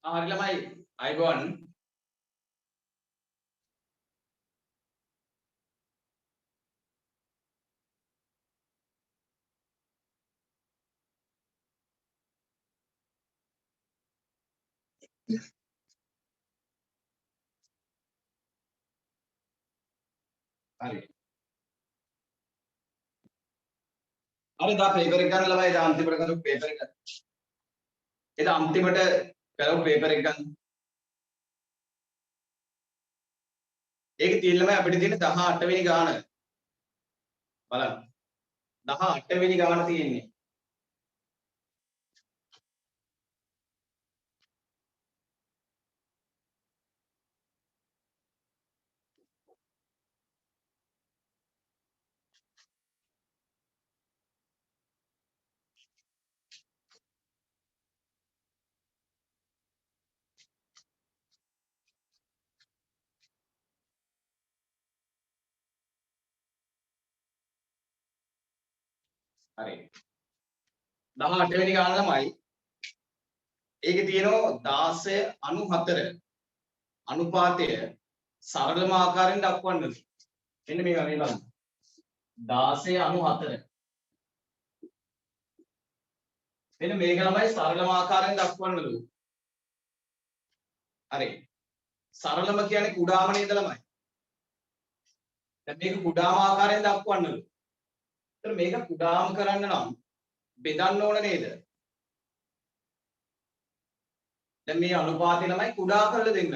හරි ළමයි අයබෝන් හරි හරි දා පේපර් එක ගන්න ළමයි දා අන්තිමට කරපු පේපර් එක එදා අන්තිමට කරපු පේපර් එක ගන්න ඒකේ තියෙන ළමයි අපිට තියෙන 18 වෙනි ගාන බලන්න 18 වෙනි ගාන තියෙන්නේ හරි 18 වෙනි ගාන ළමයි ඒකේ තියෙනවා 16 94 අනුපාතය සරලම ආකාරයෙන් දක්වන්නලු මෙන්න මේ වගේ බලන්න 16 94 මෙන්න මේක ළමයි සරලම ආකාරයෙන් දක්වන්නලු හරි සරලම කියන්නේ කුඩාම නේද ළමයි දැන් මේක කුඩාම ආකාරයෙන් දක්වන්නලු ඒතර මේක කුඩාම කරන්න නම් බෙදන්න ඕන නේද දැන් මේ අනුපාතය ළමයි කුඩා කරලා දෙන්න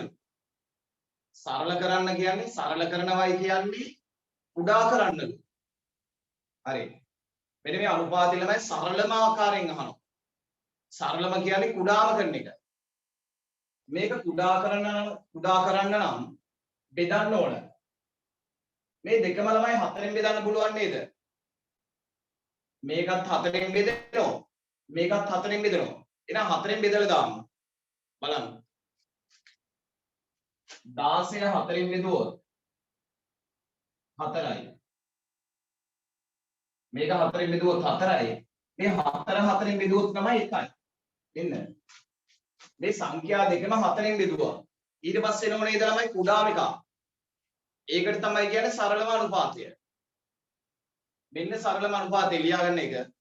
සරල කරන්න කියන්නේ සරල කරනවයි කියන්නේ කුඩා කරන්නලු හරි මෙන්න මේ අනුපාතය ළමයි සරලම ආකාරයෙන් අහනවා සරලම කියන්නේ කුඩාම කරන එක මේක කුඩා කරන්න නම් බෙදන්න ඕන මේ දෙකම ළමයි 4ෙන් බෙදන්න පුළුවන් නේද මේකත් 4ෙන් බෙදෙනවා මේකත් 4ෙන් බෙදෙනවා එහෙනම් 4ෙන් බෙදලා දාන්න බලන්න 16 4ෙන් බෙදුවොත් 4යි මේක 4ෙන් බෙදුවොත් 4යි මේ 4 4ෙන් බෙදුවොත් තමයි 1යි එන්න මේ සංඛ්‍යා දෙකම 4ෙන් බෙදුවා ඊට පස්සේ එනව නේද ළමයි කුඩාම එක ඒකට තමයි කියන්නේ සරලම අනුපාතය මෙන්න සරලම අනුපාතය ලියා ගන්න එක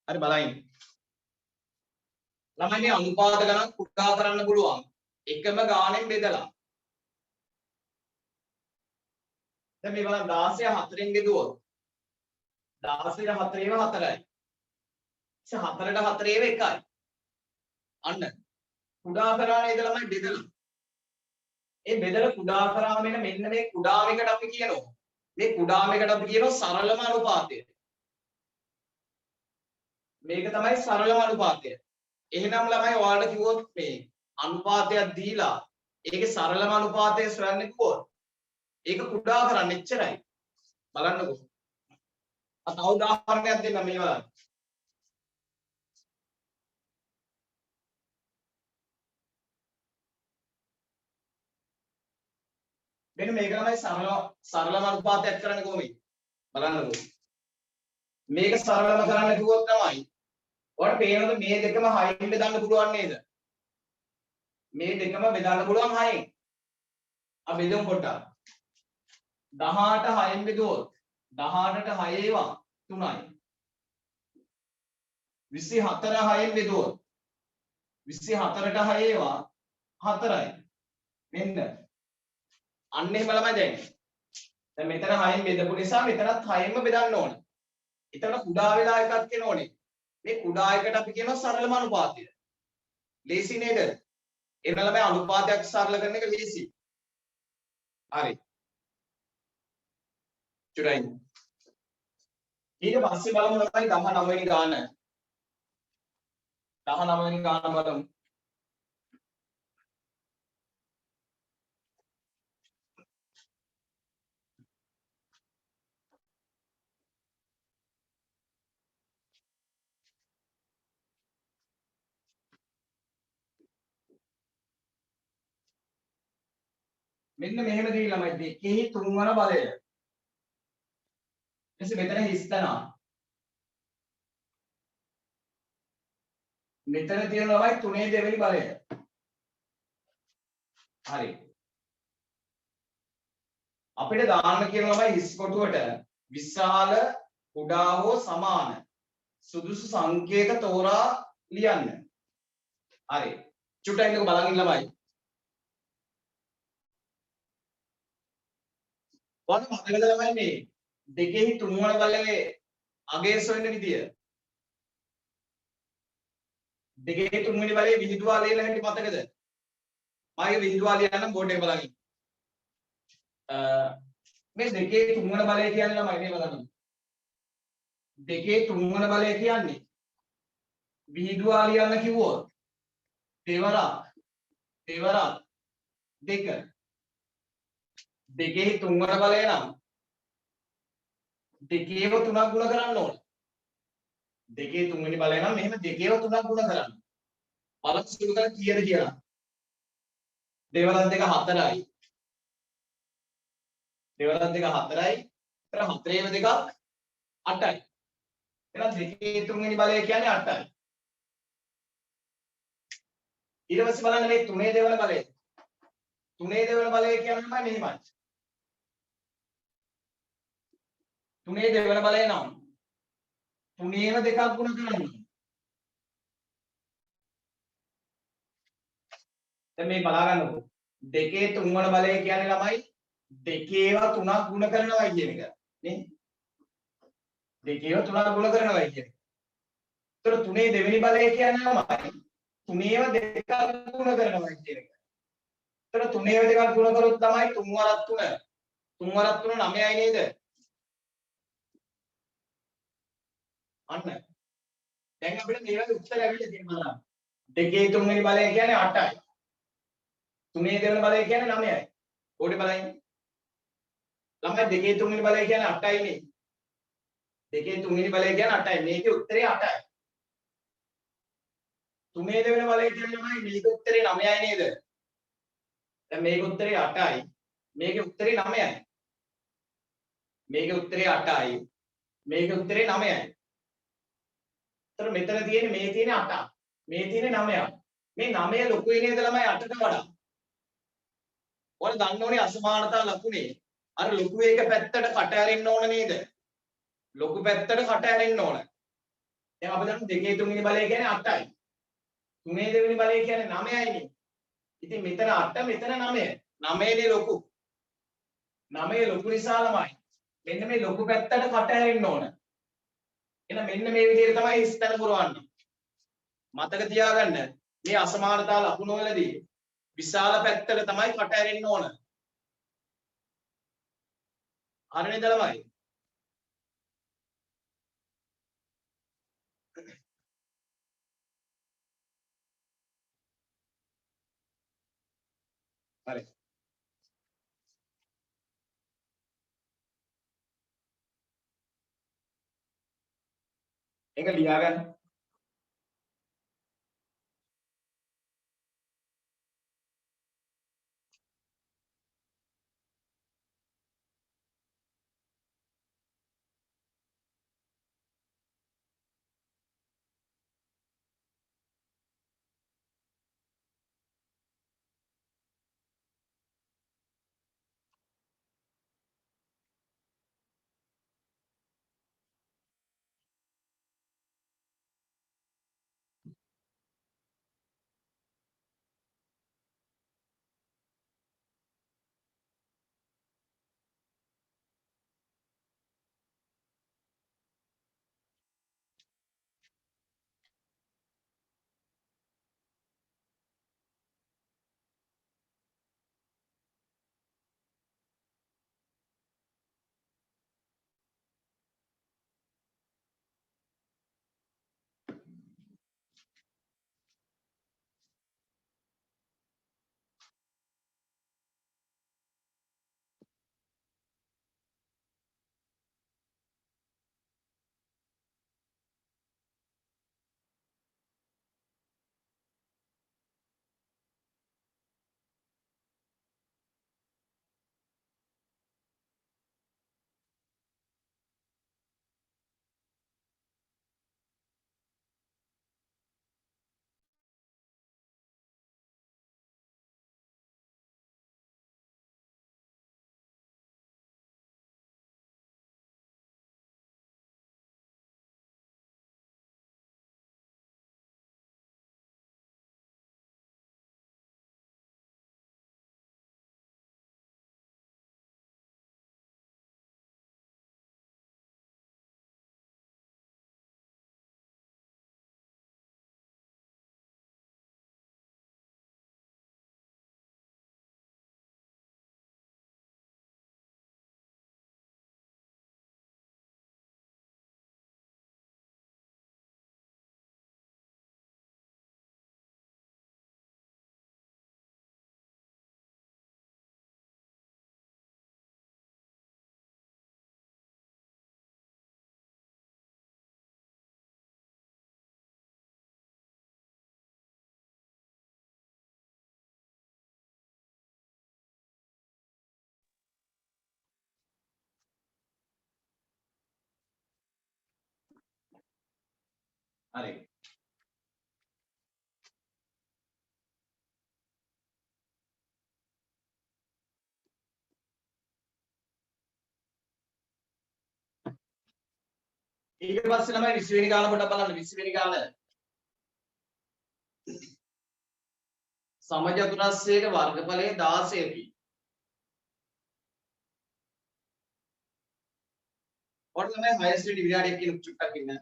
හරි බලයින් ළමයි මේ අනුපාත ගණන් කුඩා කරන්න පුළුවන් එකම ගානෙන් බෙදලා. දැන් මේ බලන්න 16 4ෙන් බෙදුවොත් 16 4 ඒව 4යි. 4ට 4 ඒව 1යි. අන්න කුඩා කරා නේද ළමයි බෙදලා. ඒ බෙදලා කුඩා කරාම මෙන්න මේ කුඩාම එකට අපි කියනවා. මේ කුඩාම එකට අපි කියනවා සරලම අනුපාතය. මේක තමයි සරලම අනුපාතය. එහෙනම් ළමයි ඔයාලට කිව්වොත් මේ අනුපාතයක් දීලා ඒකේ සරලම අනුපාතය සොයන්න කිව්වොත් ඒක කුඩා කරන්න එච්චරයි. බලන්නකෝ. තව උදාහරණයක් දෙන්න මේ බලන්න. මෙන්න මේක තමයි සරලම අනුපාතයක් කරන්නේ කොහොමද? බලන්නකෝ. මේක සරලම කරන්න කිව්වොත් තමයි ඔයාලට පේනවද මේ දෙකම 6න් බෙදන්න පුළුවන් නේද? මේ දෙකම බෙදන්න පුළුවන් 6න්. අපි බෙදමු පොඩ්ඩක්. 18 6න් බෙදුවොත් 18ට 6 ඒවා 3යි. 24 6න් බෙදුවොත් 24ට 6 ඒවා 4යි. මෙන්න. අන්න එහෙම ළමයි දැන්. දැන් මෙතන 6න් බෙදපු නිසා මෙතනත් 6න්ම බෙදන්න ඕන. එතන කුඩා වෙලා එකක් එන ඕනේ. මේ කුඩා එකට අපි කියනවා සරලම අනුපාතය. ලේසි නේද? එන ළමයි අනුපාතයක් සරල කරන එක ලේසි. හරි. චුරයි. ඊට පස්සේ බලමු ළමයි 19 වෙනි ගාන. 19 වෙනි ගාන බලමු. මෙන්න මෙහෙම දී ළමයි දෙකෙහි තුන්වන බලය. එසේ මෙතන හිස්තනවා. මෙතන තියෙන ළමයි 3 දෙවෙනි බලය. හරි. අපිට දාන්න කියන ළමයි හිස් කොටුවට විශාල කුඩා හෝ සමාන සුදුසු සංකේත තෝරා ලියන්න. හරි. චුට්ටක් ඉන්නකො බලන් ඉන්න ළමයි. ඔන්න මතකද ළමයි මේ දෙකෙහි තුන්වන බලයේ අගය සොයන විදිය. දෙකෙහි තුන්වෙනි බලයේ විහිදුවා ලියන හැටි මතකද? මගේ විහිදුවා ලියන්න බෝඩ් එක බලන්න. මේ දෙකේ තුන්වන බලය කියන්නේ ළමයි මේ බලන්න. දෙකේ තුන්වන බලය කියන්නේ විහිදුවා ලියන්න කිව්වොත් තෙවරක් දෙක. දෙකේ තුන්වන බලය නම් දෙකේව තුනක් ගුණ කරන්න ඕන. දෙකේ තුන්වෙනි බලය නම් මෙහෙම දෙකේව තුනක් ගුණ කරන්න. බලන්න සුළු කරලා කීයද කියලා. දෙවරක් දෙක 4යි. දෙවරක් දෙක 4යි. ඒතර 4ේම දෙකක් 8යි. එහෙනම් දෙකේ තුන්වෙනි බලය කියන්නේ 8යි. ඊට පස්සේ බලන්න මේ තුනේ දෙවන බලය. තුනේ දෙවන බලය කියන්නේ මෙහෙමයි. තුනේ දෙවන බලය නම් තුනේම දෙකක් ගුණ කරන්න. දැන් මේ බලා ගන්නකො. දෙකේ තුන්වන බලය කියන්නේ ළමයි දෙකේව තුනක් ගුණ කරනවා කියන එක. නේ? දෙකේව තුනක් ගුණ කරනවා කියන එක. ඒතර තුනේ දෙවෙනි බලය කියන්නේ ළමයි තුනේව දෙකක් ගුණ කරනවා කියන එක. ඒතර තුනේව දෙකක් ගුණ කරොත් තමයි 3 වරක් 3. 3 වරක් 3 9යි නේද? අන්න. දැන් අපිට මේ වගේ උත්තර ලැබිලා තියෙනවා. දෙකේ තුන්වෙනි බලය කියන්නේ 8යි. තුනේ දෙවෙනි බලය කියන්නේ 9යි. ඕඩේ බලන්න. ළමයි දෙකේ තුන්වෙනි බලය කියන්නේ 8යි නේ. දෙකේ තුන්වෙනි බලය කියන්නේ 8යි. මේකේ උත්තරේ 8යි. තුනේ දෙවෙනි බලය කියන්නේ මේකේ උත්තරේ 9යි නේද? දැන් මේකේ උත්තරේ 8යි. මේකේ උත්තරේ 9යි. මේකේ උත්තරේ 8යි. මේකේ උත්තරේ 9යි. ඒතර මෙතන තියෙන්නේ මේ තියෙන්නේ 8ක්. මේ තියෙන්නේ 9ක්. මේ 9 ලොකුයි නේද ළමයි 8ට වඩා? ඔයාලා දන්න ඕනේ අසමානතා ලකුණේ අර ලොකු එක පැත්තට කට ඇරෙන්න ඕන නේද? ලොකු පැත්තට කට ඇරෙන්න ඕන. දැන් අපි දන්න දෙකේ තුන්වෙනි බලය කියන්නේ 8යි. 3 දෙවෙනි බලය කියන්නේ 9යිනේ. ඉතින් මෙතන 8 මෙතන 9. 9නේ ලොකු. 9 ලොකු නිසා ළමයි. මෙන්න මේ ලොකු පැත්තට කට ඇරෙන්න ඕන. එහෙනම් මෙන්න මේ විදිහට තමයි ස්ථන පුරවන්නේ. මතක තියාගන්න මේ අසමානතා ලකුණු වලදී විශාල පැත්තට තමයි කට ඇරෙන්න ඕන. හරි නේද ළමයි? හරි. ඒක ලියාගන්න. හරි. ඊට පස්සේ ළමයි 20 වෙනි ගාන පොඩ්ඩක් බලන්න 20 වෙනි ගාන. සමචතුරස්‍රයක වර්ගඵලය 16කි. ඔන්න තමයි highest divider එක කියන චුට්ටක් ඉන්න.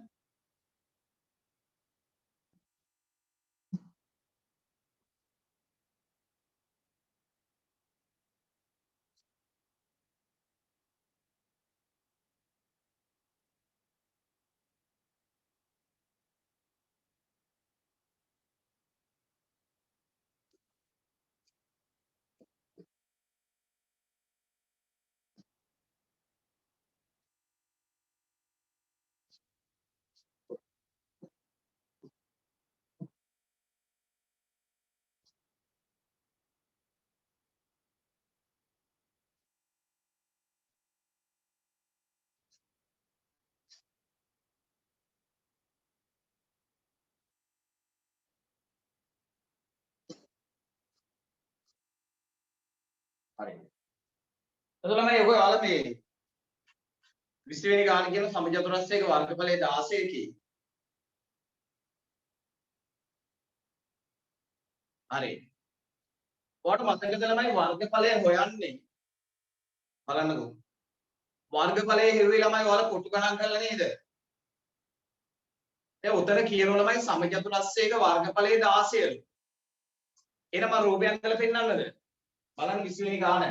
හරි. එතකොට ළමයි ඔය ඔයාලා මේ 20 වෙනි ගාන කියන සමචතුරස්‍රයක වර්ගඵලය 16කි. හරි. ඔයාලට මතකද ළමයි වර්ගඵලය හොයන්නේ? බලන්නකෝ. වර්ගඵලයේ හෙව්වේ ළමයි ඔයාලා කොටු ගණන් කරලා නේද? දැන් උතර කියනවා ළමයි සමචතුරස්‍රයක වර්ගඵලය 16ලු. එහෙනම් මම රූපයක් කරලා පෙන්නන්නද? බලන්න 20 වෙනි ගාන.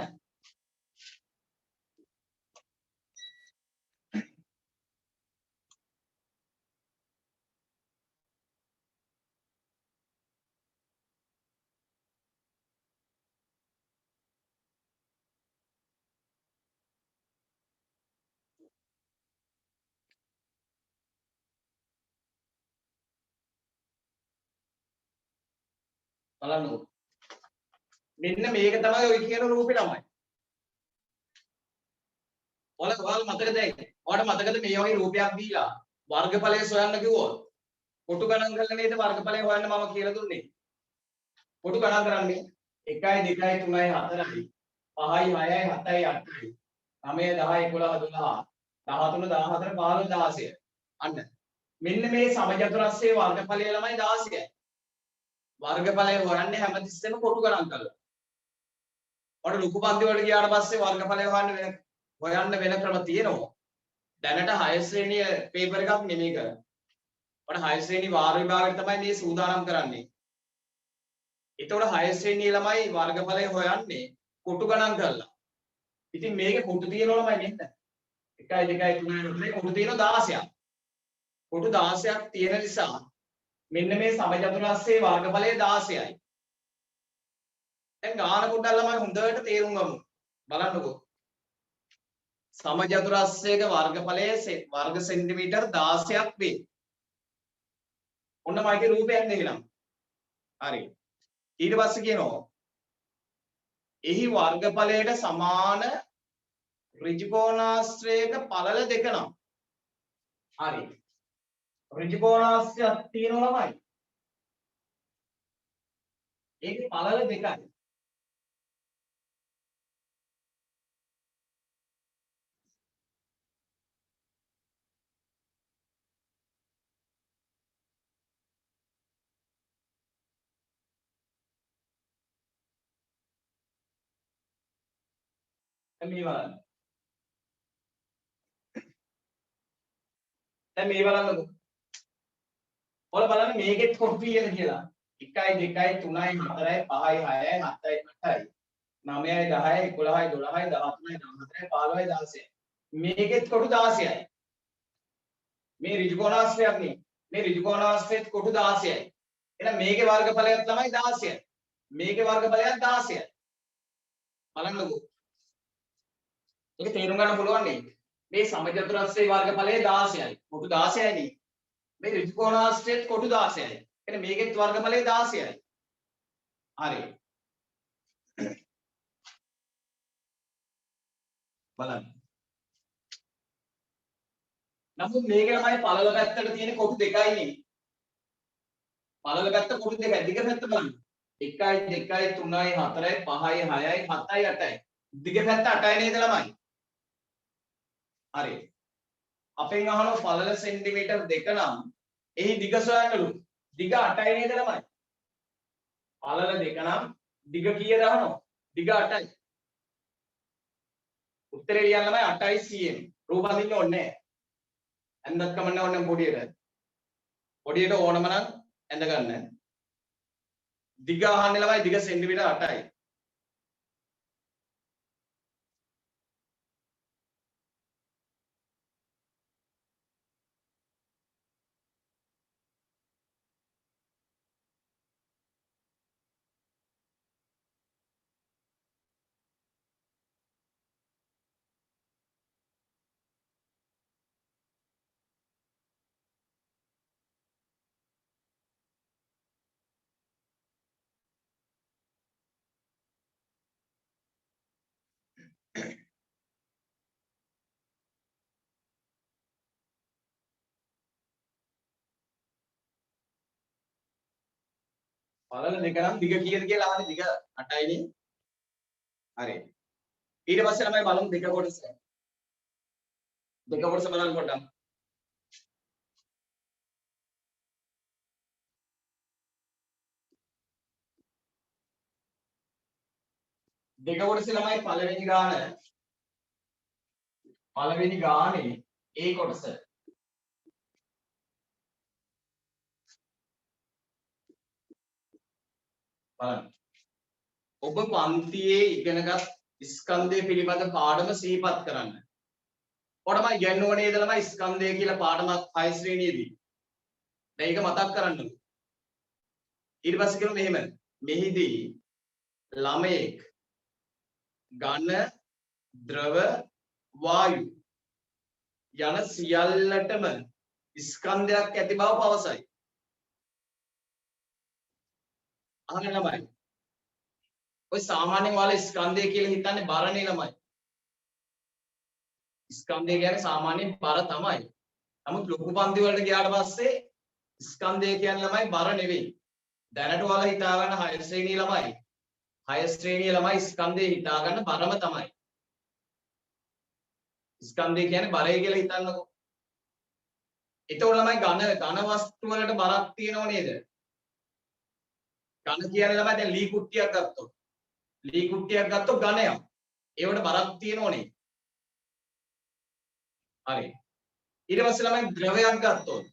බලන්නකෝ. මෙන්න මේක තමයි ඔය කියන රූපේ ළමයි. ඔයාලා මතකද ඒක? ඔයාලට මතකද මේ වගේ රූපයක් දීලා වර්ගඵලය සොයන්න කිව්වොත් කොටු ගණන් කරලා නේද වර්ගඵලය හොයන්න මම කියලා දුන්නේ. කොටු ගණන් කරන්නේ 1 2 3 4 5යි 6යි 7යි 8යි 9 10 11 12 13 14 15 16 අන්න මෙන්න මේ සමචතුරස්‍රයේ වර්ගඵලය ළමයි 16යි. වර්ගඵලය හොයන්නේ හැමතිස්සෙම කොටු ගණන් කරලා. ඔයාලට ලොකු පන්ති වලට ගියාට පස්සේ වර්ගඵලය හොයන්න වෙන ක්‍රම තියෙනවා. දැනට 6 ශ්‍රේණිය පේපර් එකක් නෙමෙයි කරන්නේ. ඔයාලට 6 ශ්‍රේණි වාර විභාගයට තමයි මේ සූදානම් කරන්නේ. එතකොට 6 ශ්‍රේණියේ ළමයි වර්ගඵලය හොයන්නේ කොටු ගණන් කරලා. ඉතින් මේකේ කොටු තියෙනවා ළමයි මෙන්න. 1 2 3 4 කොටු තියෙනවා 16ක්. කොටු 16ක් තියෙන නිසා මෙන්න මේ සමචතුරස්‍රයේ වර්ගඵලය 16යි. දැන් ගාන පොඩ්ඩක් ළමයි හොඳට තේරුම් ගමු. බලන්නකෝ. සමචතුරස්‍රයක වර්ගඵලය වර්ග සෙන්ටිමීටර් 16ක් වේ. ඔන්න මයිකේ රූපයක් දෙන්නම්. හරි. ඊට පස්සේ කියනවා එහි වර්ගඵලයට සමාන ඍජුකෝණාශ්‍රයක පළල දෙක නම්. හරි. ඍජුකෝණාශ්‍රයක් තියෙනවා ළමයි. ඒකේ පළල දෙකයි. මේ බලන්න. දැන් මේ බලන්නකෝ. ඔයාලා බලන්න මේකෙත් කොටු කීයද කියලා. 1යි 2යි 3යි 4යි 5යි 6යි 7යි 8යි 9යි 10යි 11යි 12යි 13යි 14යි 15යි 16යි. මේකෙත් කොටු 16යි. මේ ඍජුකෝණාශ්‍රයක් නේ. මේ ඍජුකෝණාශ්‍රයේත් කොටු 16යි. එහෙනම් මේකේ වර්ගඵලයක් තමයි 16යි. මේකේ වර්ගඵලයක් 16යි. බලන්නකෝ. ඒක තේරුම් ගන්න පුළුවන් නේ. මේ සමචතුරස්‍රයේ වර්ගඵලය 16යි. කොටු 16යි නේ. මේ ඍජුකෝණාශ්‍රයේත් කොටු 16යි. එහෙනම් මේකෙත් වර්ගඵලය 16යි. හරි. බලන්න. නමුත් මේක ළමයි පළල පැත්තට තියෙන කොටු දෙකයි නේ. පළල පැත්ත කොටු දෙකයි. දිග පැත්ත බලන්න. 1යි 2යි 3යි 4යි 5යි 6යි 7යි 8යි. දිග පැත්ත 8යි නේද ළමයි? හරි. අපෙන් අහනවා පළල සෙන්ටිමීටර් 2 නම් එහි දිග සොයන්නලු. දිග 8යි නේද ළමයි? පළල 2 නම් දිග කීයද අහනවා? දිග 8යි. උත්තරේ ලියන්න ළමයි 8යි cm. රූප අඳින්න ඕනේ නැහැ. ඇඳත් කමන්න ඕනේ පොඩියට. පොඩියට ඕනම නම් ඇඳ ගන්න. දිග අහන්නේ ළමයි දිග සෙන්ටිමීටර් 8යි. පළල 2 නම් දිග කීයද කියලා අහන්නේ දිග 8යි නේ. හරි. ඊට පස්සේ ළමයි බලමු දෙක කොටස. දෙක කොටස බලන්න පොඩ්ඩක්. දෙක කොටසේ ළමයි පළවෙනි ගානේ ඒ කොටස බලන්න. ඔබ පන්තියේ ඉගෙනගත් ස්කන්ධය පිළිබඳ පාඩම සිහිපත් කරන්න. ඔයාලම ඉගෙනව නේද ළමයි ස්කන්ධය කියලා පාඩමක් 6 ශ්‍රේණියේදී. දැන් ඒක මතක් කරන්නලු. ඊට පස්සේ කියනවා මෙහෙම. මෙහිදී ළමයෙක් ඝන, ද්‍රව, වායු යන සියල්ලටම ස්කන්ධයක් ඇති බව පවසයි. අහන්න ළමයි. ඔය සාමාන්‍යයෙන් ඔයාලා ස්කන්ධය කියලා හිතන්නේ බරනේ ළමයි. ස්කන්ධය කියන්නේ සාමාන්‍යයෙන් බර තමයි. නමුත් ලොකු පන්ති වලට ගියාට පස්සේ ස්කන්ධය කියන්නේ ළමයි බර නෙවෙයි. දැනට ඔයාලා හිතා ගන්න 6 ශ්‍රේණිය ළමයි. 6 ශ්‍රේණිය ළමයි ස්කන්ධය හිතා ගන්න බරම තමයි. ස්කන්ධය කියන්නේ බරයි කියලා හිතන්නකෝ. ඒතකොට ළමයි ඝන වස්තු වලට බරක් තියෙනව නේද? ඝන කියන්නේ ළමයි දැන් ලී කුට්ටියක් ගත්තොත්. ලී කුට්ටියක් ගත්තොත් ඝනයක්. ඒවට බරක් තියෙනවනේ. හරි. ඊට පස්සේ ළමයි ද්‍රවයක් ගත්තොත්.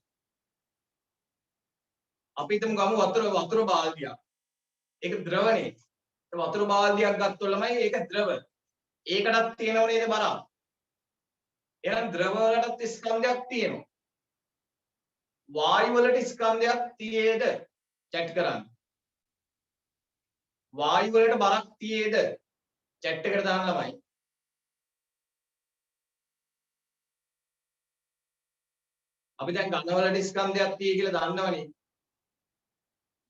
අපි හිතමු ගමු වතුර බාල්දියක්. ඒක ද්‍රවනේ. ඒ වතුර බාල්දියක් ගත්තොත් ළමයි ඒක ද්‍රව. ඒකටත් තියෙනව නේද බරක්? එහෙනම් ද්‍රව වලටත් ස්කන්ධයක් තියෙනවා. වායු වලට ස්කන්ධයක් තියේද? චැට් කරන්න. වායු වලට බරක් තියේද? චැට් එකට දාන්න ළමයි. අපි දැන් ඝන වලට ස්කන්ධයක් තියෙයි කියලා දන්නවනේ.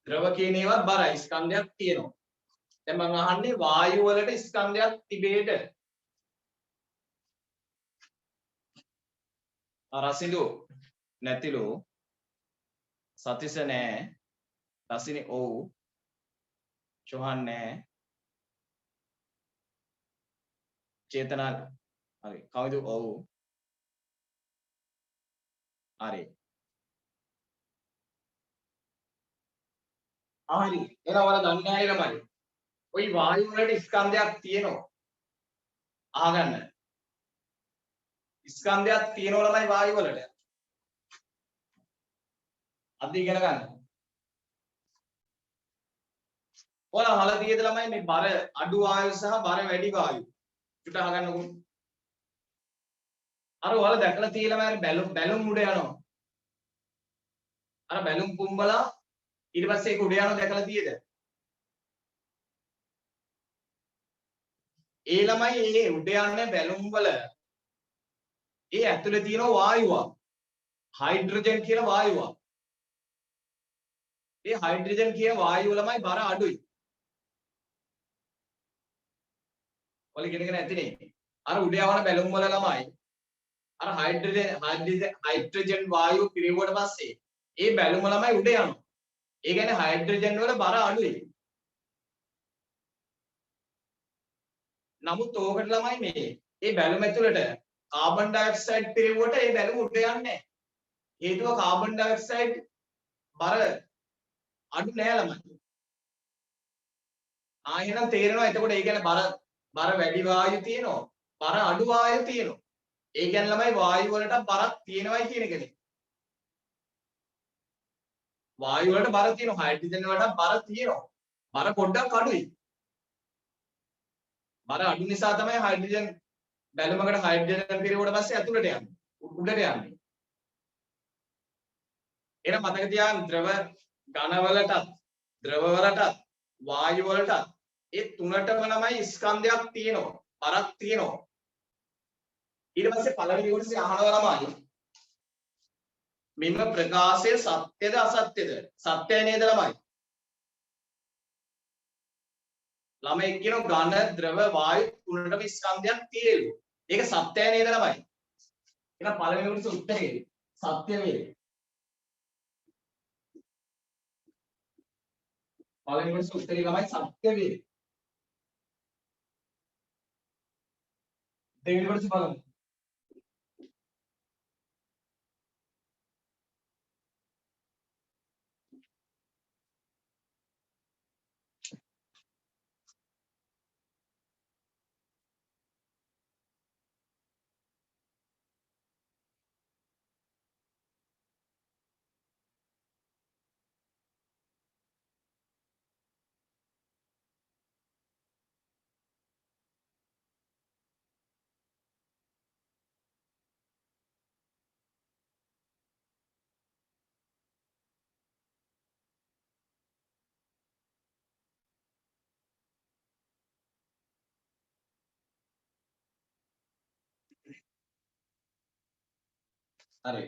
ද්‍රව කියන ඒවාත් බරයි ස්කන්ධයක් තියෙනවා. දැන් මම අහන්නේ වායු වලට ස්කන්ධයක් තිබේද? රසිදු නැතිලු සතිස නෑ රසිනි ඔව් චෝහන් නෑ චේතනා හරි කවුද ඔව් හරි හරි එහෙනම් ඔයාලා දන්නේ නැහැ ළමයි ওই වායු වලට ස්කන්ධයක් තියෙනවා අහගන්න ස්කන්ධයක් තියෙනවා ළමයි වායු වලට අද ඉගෙන ගන්න ඔයාලා අහලා තියෙද ළමයි මේ බර අඩු වායු සහ බර වැඩි වායු චුට්ට අහගන්නකෝ අර ඔයාලා දැකලා තියෙලා මම බැලුම් උඩ යනවා අර බැලුම් පුම්බලා ඊට පස්සේ ඒක උඩ යනවා දැකලා තියෙද ඒ ළමයි ඒ උඩ යන්නේ බැලුම් වල ඒ ඇතුලේ තියෙන වායුවක් හයිඩ්‍රජන් කියන වායුවක් ඒ හයිඩ්‍රජන් කියන වායුව ළමයි බර අඩුයි ඔයාලා ඉගෙනගෙන ඇතිනේ අර උඩ යවන බැලුම් වල ළමයි අර හයිඩ්‍රජන් වායුව පිරෙවුවට පස්සේ ඒ බැලුම ළමයි උඩ යනවා ඒ කියන්නේ හයිඩ්‍රජන් වල බර අඩුයි නමුත් ඕකට ළමයි මේ ඒ බැලුම ඇතුළට කාබන් ඩයොක්සයිඩ් පිරෙවුවට ඒ බැලුම උඩ යන්නේ නැහැ හේතුව කාබන් ඩයොක්සයිඩ් බර අඩු නෑ ළමයි එහෙනම් තේරෙනවා එතකොට ඒ කියන්නේ බර වැඩි වායු තියෙනවා බර අඩු වායු තියෙනවා ඒ කියන්නේ ළමයි වායු වලට බරක් තියෙනවයි කියන එකනේ වායු වලට බර තියෙනවා හයිඩ්‍රජන් වලට බර තියෙනවා බර පොඩ්ඩක් අඩුයි බර අඩු නිසා තමයි හයිඩ්‍රජන් බැලුමකට හයිඩ්‍රජන් පිරෙවුවට පස්සේ ඇතුළට යන්නේ උඩට යන්නේ එහෙනම් මතක තියාගන්න ඝන වලටත් ද්‍රව වලටත් වායු වලටත් ඒ තුනටම ළමයි ස්කන්ධයක් තියෙනවා බරක් තියෙනවා ඊට පස්සේ පළවෙනි කොටසේ අහනවා ළමයි මෙන්න ප්‍රකාශය සත්‍යද අසත්‍යද සත්‍යයි නේද ළමයි ළමයි කියනවා ඝන ද්‍රව වායු තුනටම ස්කන්ධයක් තියෙලු ඒක සත්‍යයි නේද ළමයි එහෙනම් පළවෙනි කොටසේ උත්තරේ සත්‍ය වේ පළවෙනි කොටසේ උත්තරේ ළමයි සත්‍ය වේ දෙවෙනි කොටස බලමු හරි.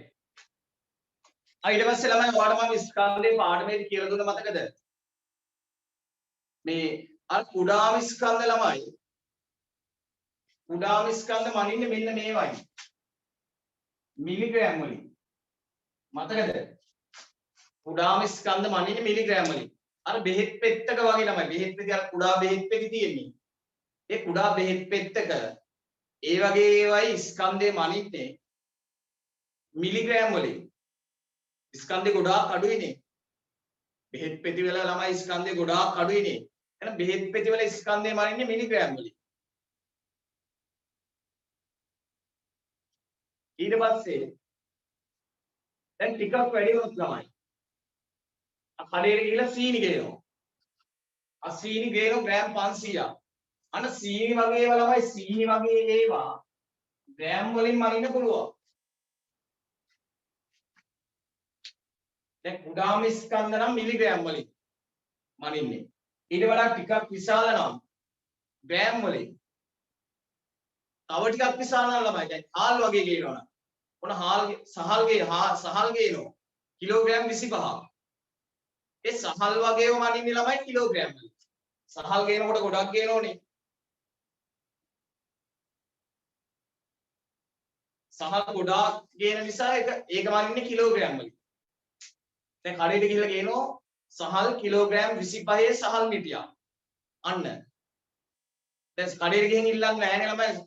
ඊට පස්සේ ළමයි ඔයාලට මම ස්කන්ධේ පාඩමේදී කියලා දුන්න මතකද? මේ අර කුඩාම ස්කන්ධ ළමයි කුඩාම ස්කන්ධ මනින්නේ මෙන්න මේවයි. මිලිග්‍රෑම් වලින්. මතකද? කුඩාම ස්කන්ධ මනින්නේ මිලිග්‍රෑම් වලින්. අර බෙහෙත් පෙත්තක වගේ ළමයි. බෙහෙත් පෙති අර කුඩා බෙහෙත් පෙති තියෙන්නේ. ඒ කුඩා බෙහෙත් පෙත්තක ඒ වගේ ඒවායි ස්කන්ධේ මනින්නේ මිලිග්‍රෑම් වලින්. ස්කන්ධේ ගොඩාක් අඩුයිනේ. බෙහෙත් පෙති වල ළමයි ස්කන්ධේ ගොඩාක් අඩුයිනේ. එහෙනම් බෙහෙත් පෙති වල ස්කන්ධේ මනින්නේ මිලිග්‍රෑම් වලින්. ඊට පස්සේ දැන් ටිකක් වැඩි වුණොත් ළමයි කඩේට ගිහිල්ලා සීනි ගේනවා. සීනි ගේන ග්‍රෑම් 500ක්. අන්න සීනි වගේ ඒවා ළමයි සීනි වගේ ඒවා ග්‍රෑම් වලින් මනින්න පුළුවන්. දැන් කුඩාම ස්කන්ධ නම් මිලිග්‍රෑම් වලින් මනින්නේ. ඊට වඩා ටිකක් විශාල නම් ග්‍රෑම් වලින්. තව ටිකක් විශාල නම් ළමයි දැන් හාල් වගේ ගේනවා නම් ඔන්න සහල් ගේනවා කිලෝග්‍රෑම් 25ක්. ඒ සහල් වගේව මනින්නේ ළමයි කිලෝග්‍රෑම් වලින්. සහල් ගේනකොට ගොඩක් ගේනෝනේ. සහල් ගොඩාක් ගේන නිසා ඒක මනින්නේ කිලෝග්‍රෑම් වලින්. දැන් කඩේට ගිහිල්ලා ගේනෝ සහල් කිලෝග්‍රෑම් 25 සහල් මිටියක්. අන්න. දැන් කඩේට ගිහින් ඉල්ලන්නේ නැහැනේ ළමයි.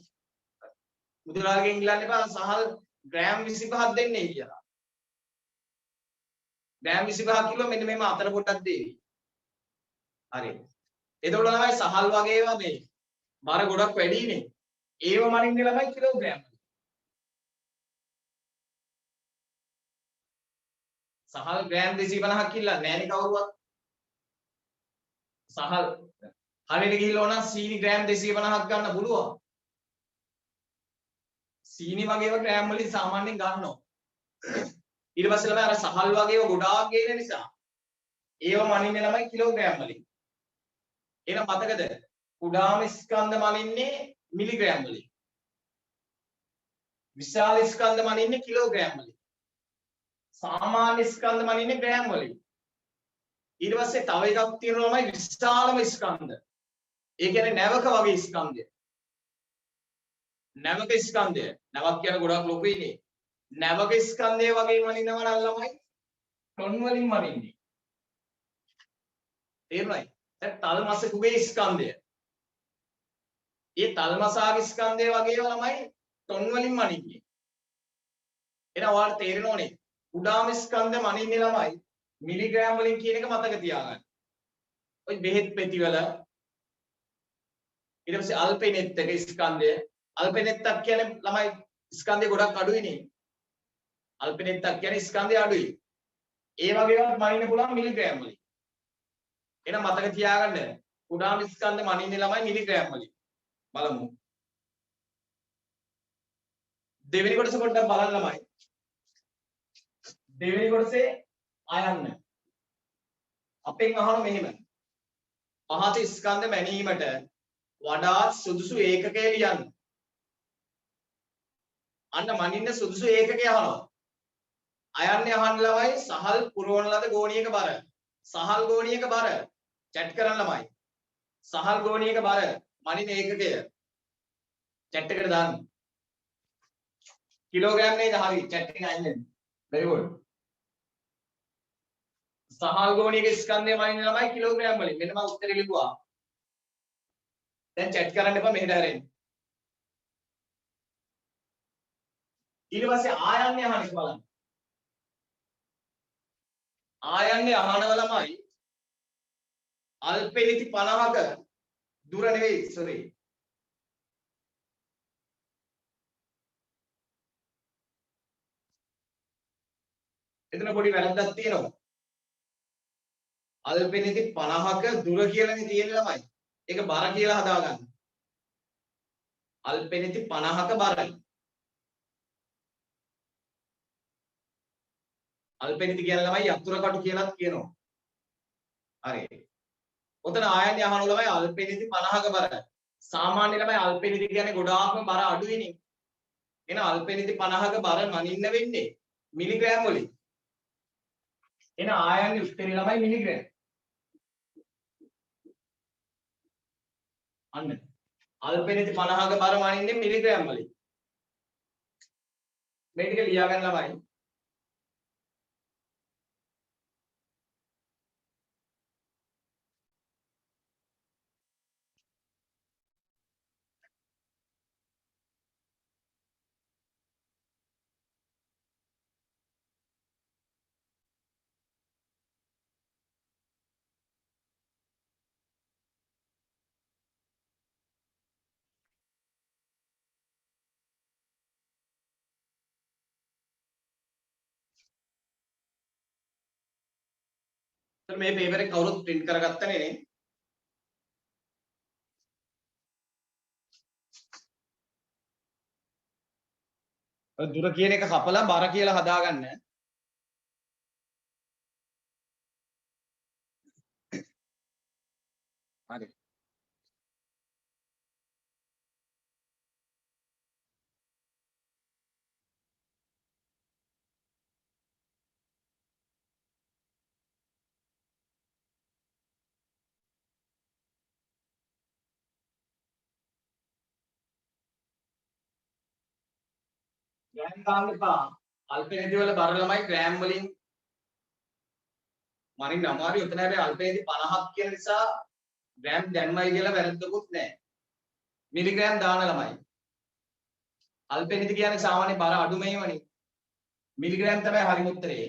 මුදලාගෙන් ඉල්ලන්න එපා සහල් ග්‍රෑම් 25ක් දෙන්නේ කියලා. ග්‍රෑම් 25 කිලෝ මෙන්න මෙහෙම අතර පොට්ටක් දෙවි. හරි. එතකොට ළමයි සහල් වගේ ඒවා මේ බර ගොඩක් වැඩිනේ. ඒව මනින්නේ ළමයි කිලෝග්‍රෑම්. සහල් ග්‍රෑම් 250ක් ඉල්ලන්නේ නැහැනේ කවුරුවත්. සහල් හරියට ගිහිල්ලා ඕන සීනි ග්‍රෑම් 250ක් ගන්න පුළුවන්. සීනි වගේව ග්‍රෑම් වලින් සාමාන්‍යයෙන් ගන්නවා. ඊට පස්සේ ළමයි අර සහල් වගේව ගොඩාක් ගේන නිසා ඒව මනින්නේ ළමයි කිලෝග්‍රෑම් වලින්. එහෙනම් මතකද? කුඩාම ස්කන්ධ මනින්නේ මිලිග්‍රෑම් වලින්. විශාල ස්කන්ධ මනින්නේ කිලෝග්‍රෑම් වලින්. සාමාන්‍ය ස්කන්ධ මනින්නේ ග්‍රෑම් වලින්. ඊට පස්සේ තව එකක් තියෙනවා ළමයි විශාලම ස්කන්ධ. ඒ කියන්නේ නැවක වගේ ස්කන්ධය. නැවක ස්කන්ධය. නැවක් කියන ගොඩක් ලොකුයිනේ. නැවක ස්කන්ධය වගේ මනිනවා නම් ළමයි ටොන් වලින් මනින්නේ. තේරුණායි? දැන් තල්මසකුගේ ස්කන්ධය. ඒ තල්මසාගේ ස්කන්ධය වගේම ළමයි ටොන් වලින් මනින්නේ. එහෙනම් ඔයාලට තේරෙනෝනේ කුඩාම ස්කන්ධ මනින්නේ ළමයි මිලිග්‍රෑම් වලින් කියන එක මතක තියාගන්න. ඔය බෙහෙත් පෙති වල ඊට පස්සේ අල්පෙනෙත් එක ස්කන්ධය අල්පෙනෙත්තක් කියන්නේ ළමයි ස්කන්ධය ගොඩක් අඩුයිනේ. අල්පෙනෙත්තක් කියන්නේ ස්කන්ධය අඩුයි. ඒ වගේවත් මනින්න පුළුවන් මිලිග්‍රෑම් වලින්. එහෙනම් මතක තියාගන්න කුඩාම ස්කන්ධ මනින්නේ ළමයි මිලිග්‍රෑම් වලින්. බලමු. දෙවෙනි කොටස පොඩ්ඩක් බලන්න ළමයි. දෙවෙනි කොටසේ ආයන්න. අපෙන් අහන මෙහෙම. පහත ස්කන්ධ මැනීමට වඩාත් සුදුසු ඒකකය ලියන්න. අන්න මනින්න සුදුසු ඒකකය අහනවා. අයන්නේ අහන්න ළමයි සහල් පුරවන ලද ගෝණියක බර. සහල් ගෝණියක බර. චැට් කරන්න ළමයි. සහල් ගෝණියක බර මනින ඒකකය. චැට් එකට දාන්න. කිලෝග්‍රෑම් නේද? හරි. චැට් එකේ අයින් වෙන්න. very good. සහල් ගෝණියක ස්කන්ධය මනින්න ළමයි කිලෝග්‍රෑම් වලින්. මෙන්න මම උත්තරේ ලිව්වා. දැන් චැට් කරන්න එපා මෙහෙට හැරෙන්න. ඊට පස්සේ ආයන්නේ අහන්නේ බලන්න. ආයන්නේ අහනව ළමයි අල්පෙනිති 50ක දුර නෙවෙයි sorry. එතන පොඩි වැරද්දක් තියෙනවා. අල්පෙනිති 50ක දුර කියලානේ තියෙන්නේ ළමයි. ඒක බර කියලා හදාගන්න. අල්පෙනිති 50ක බරයි. අල්පෙනිති කියන ළමයි යතුරු කටු කියලාත් කියනවා. හරි. ඔතන ආයන්නේ අහන ළමයි අල්පෙනිති 50ක බර. සාමාන්‍ය ළමයි අල්පෙනිති කියන්නේ ගොඩාක්ම බර අඩුයිනේ. එහෙනම් අල්පෙනිති 50ක බර මනින්න වෙන්නේ මිලිග්‍රෑම් වලින්. එහෙනම් ආයන්නේ උත්තරේ ළමයි මිලිග්‍රෑම්. අන්න. අල්පෙනිති 50ක බර මනින්නේ මිලිග්‍රෑම් වලින්. මේ ටික ලියා ගන්න ළමයි. මේ පේපර් එක කවුරුත් print කරගත්තනේ නේ? දුර කියන එක කපලා බර කියලා හදාගන්න. හරි. ග්‍රෑම් දාන්න එපා. අල්පෙනිති වල බර ළමයි ග්‍රෑම් වලින් මනින්න අමාරුයි. උතන හැබැයි අල්පෙනිති 50ක් කියන නිසා ග්‍රෑම් දැන්මයි කියලා වැරද්දකුත් නැහැ. මිලිග්‍රෑම් දාන ළමයි. අල්පෙනිති කියන්නේ සාමාන්‍ය බර අඩුමේවනේ. මිලිග්‍රෑම් තමයි හරිම උත්තරේ.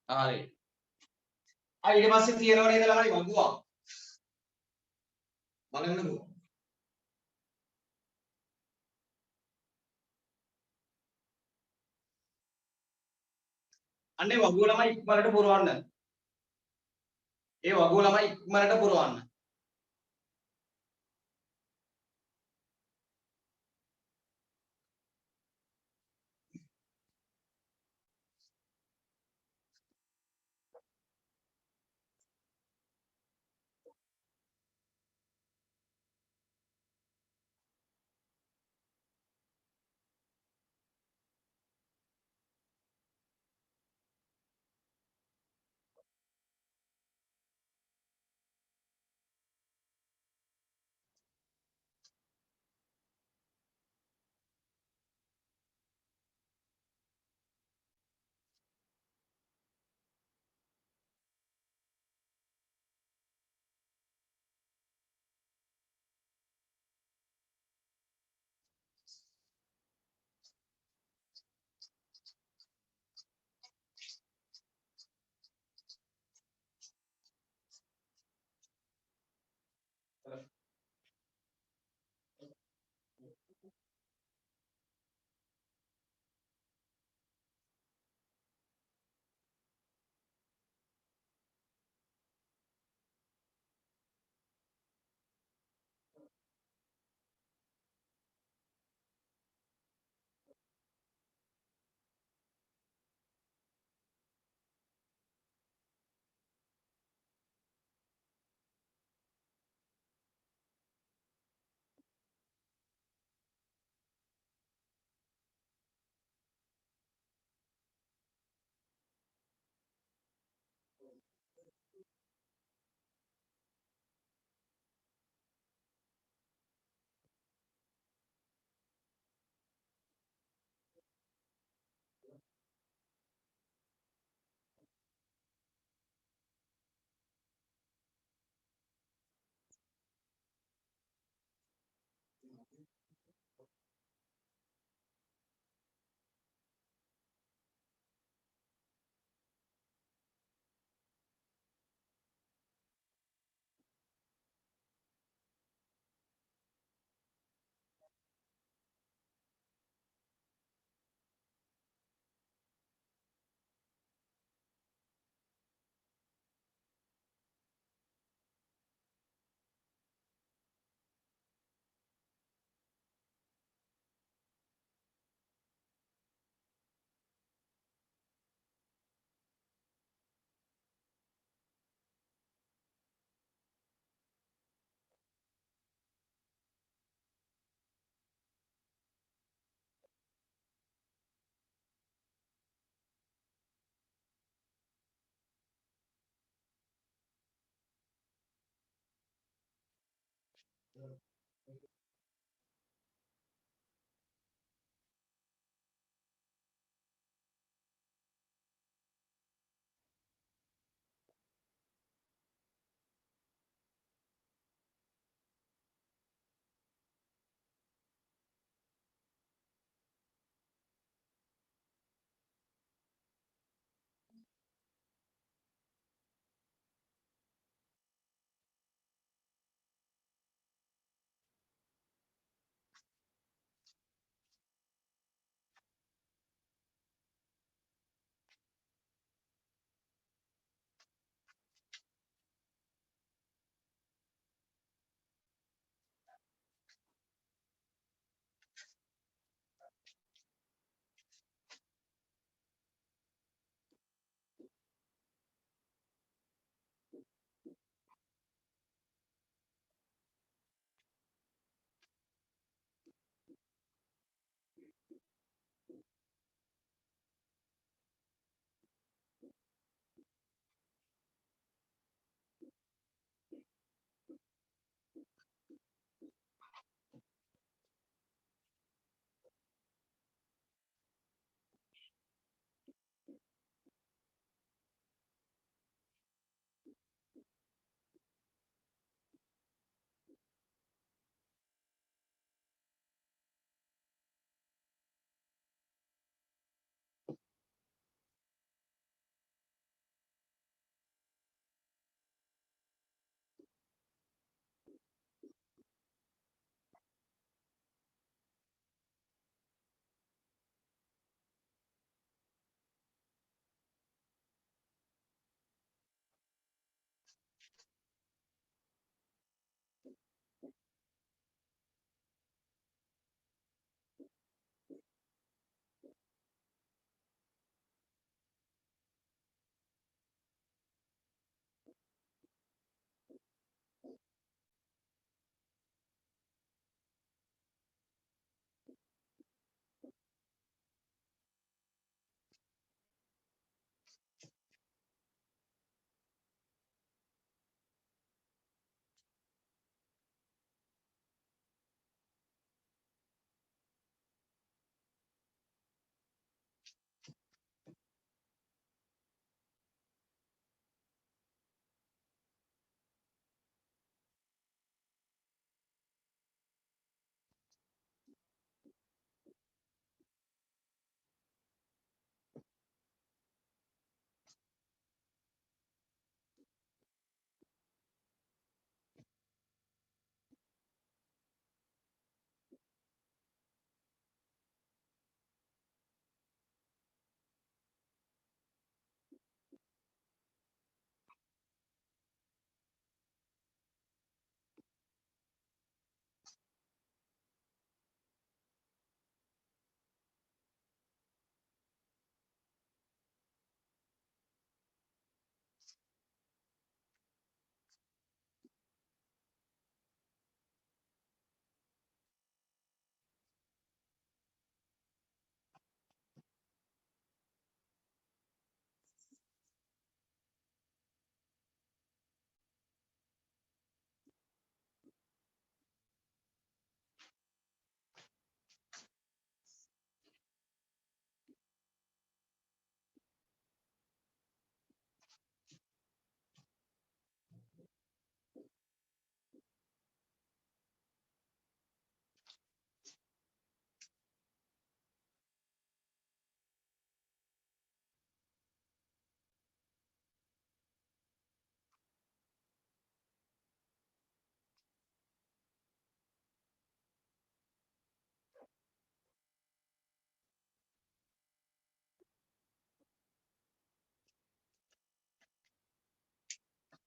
හරි. ඊට පස්සේ තියෙනව නේද ළමයි වගුවක්. බලන්නකෝ. අන්නේ වගුව ළමයි ඉක්මනට පුරවන්න. ඒ වගුව ළමයි ඉක්මනට පුරවන්න.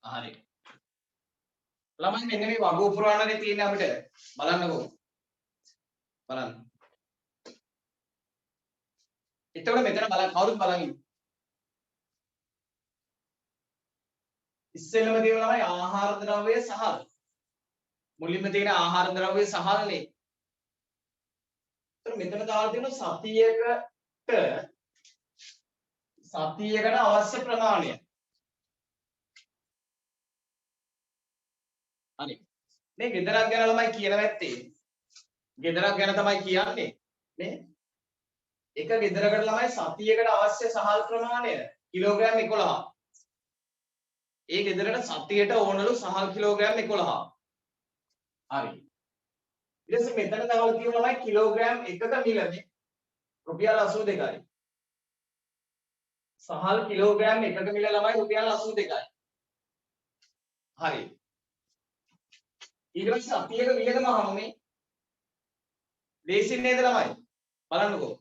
හරි. ළමයි මෙන්න මේ වගු පුරවන්නනේ තියෙන්නේ අපිට. බලන්නකෝ. බලන්න. එතකොට මෙතන බලන්න කවුරුත් බලන් ඉන්න. ඉස්සෙල්ලම තියෙන ළමයි ආහාර ද්‍රව්‍ය සහල්. මුලින්ම තියෙන ආහාර ද්‍රව්‍ය සහල්නේ. එතකොට මෙතන දාලා තියෙන සතියකට අවශ්‍ය ප්‍රමාණය. හරි. මේ ගෙදරක් ගැන ළමයි කියන වැත්තේ. ගෙදරක් ගැන තමයි කියන්නේ. නේ? එක ගෙදරකට ළමයි සතියකට අවශ්‍ය සහල් ප්‍රමාණය කිලෝග්‍රෑම් 11. ඒ ගෙදරට සතියට ඕනලු සහල් කිලෝග්‍රෑම් 11. හරි. ඊට පස්සේ මෙතන දාලා තියෙන ළමයි කිලෝග්‍රෑම් එකක මිලනේ රුපියල් 82යි. සහල් කිලෝග්‍රෑම් එකක මිල ළමයි රුපියල් 82යි. හරි. ඊට පස්සේ සතියක වියදම අහමුනේ. ලේසි නේද ළමයි? බලන්නකෝ.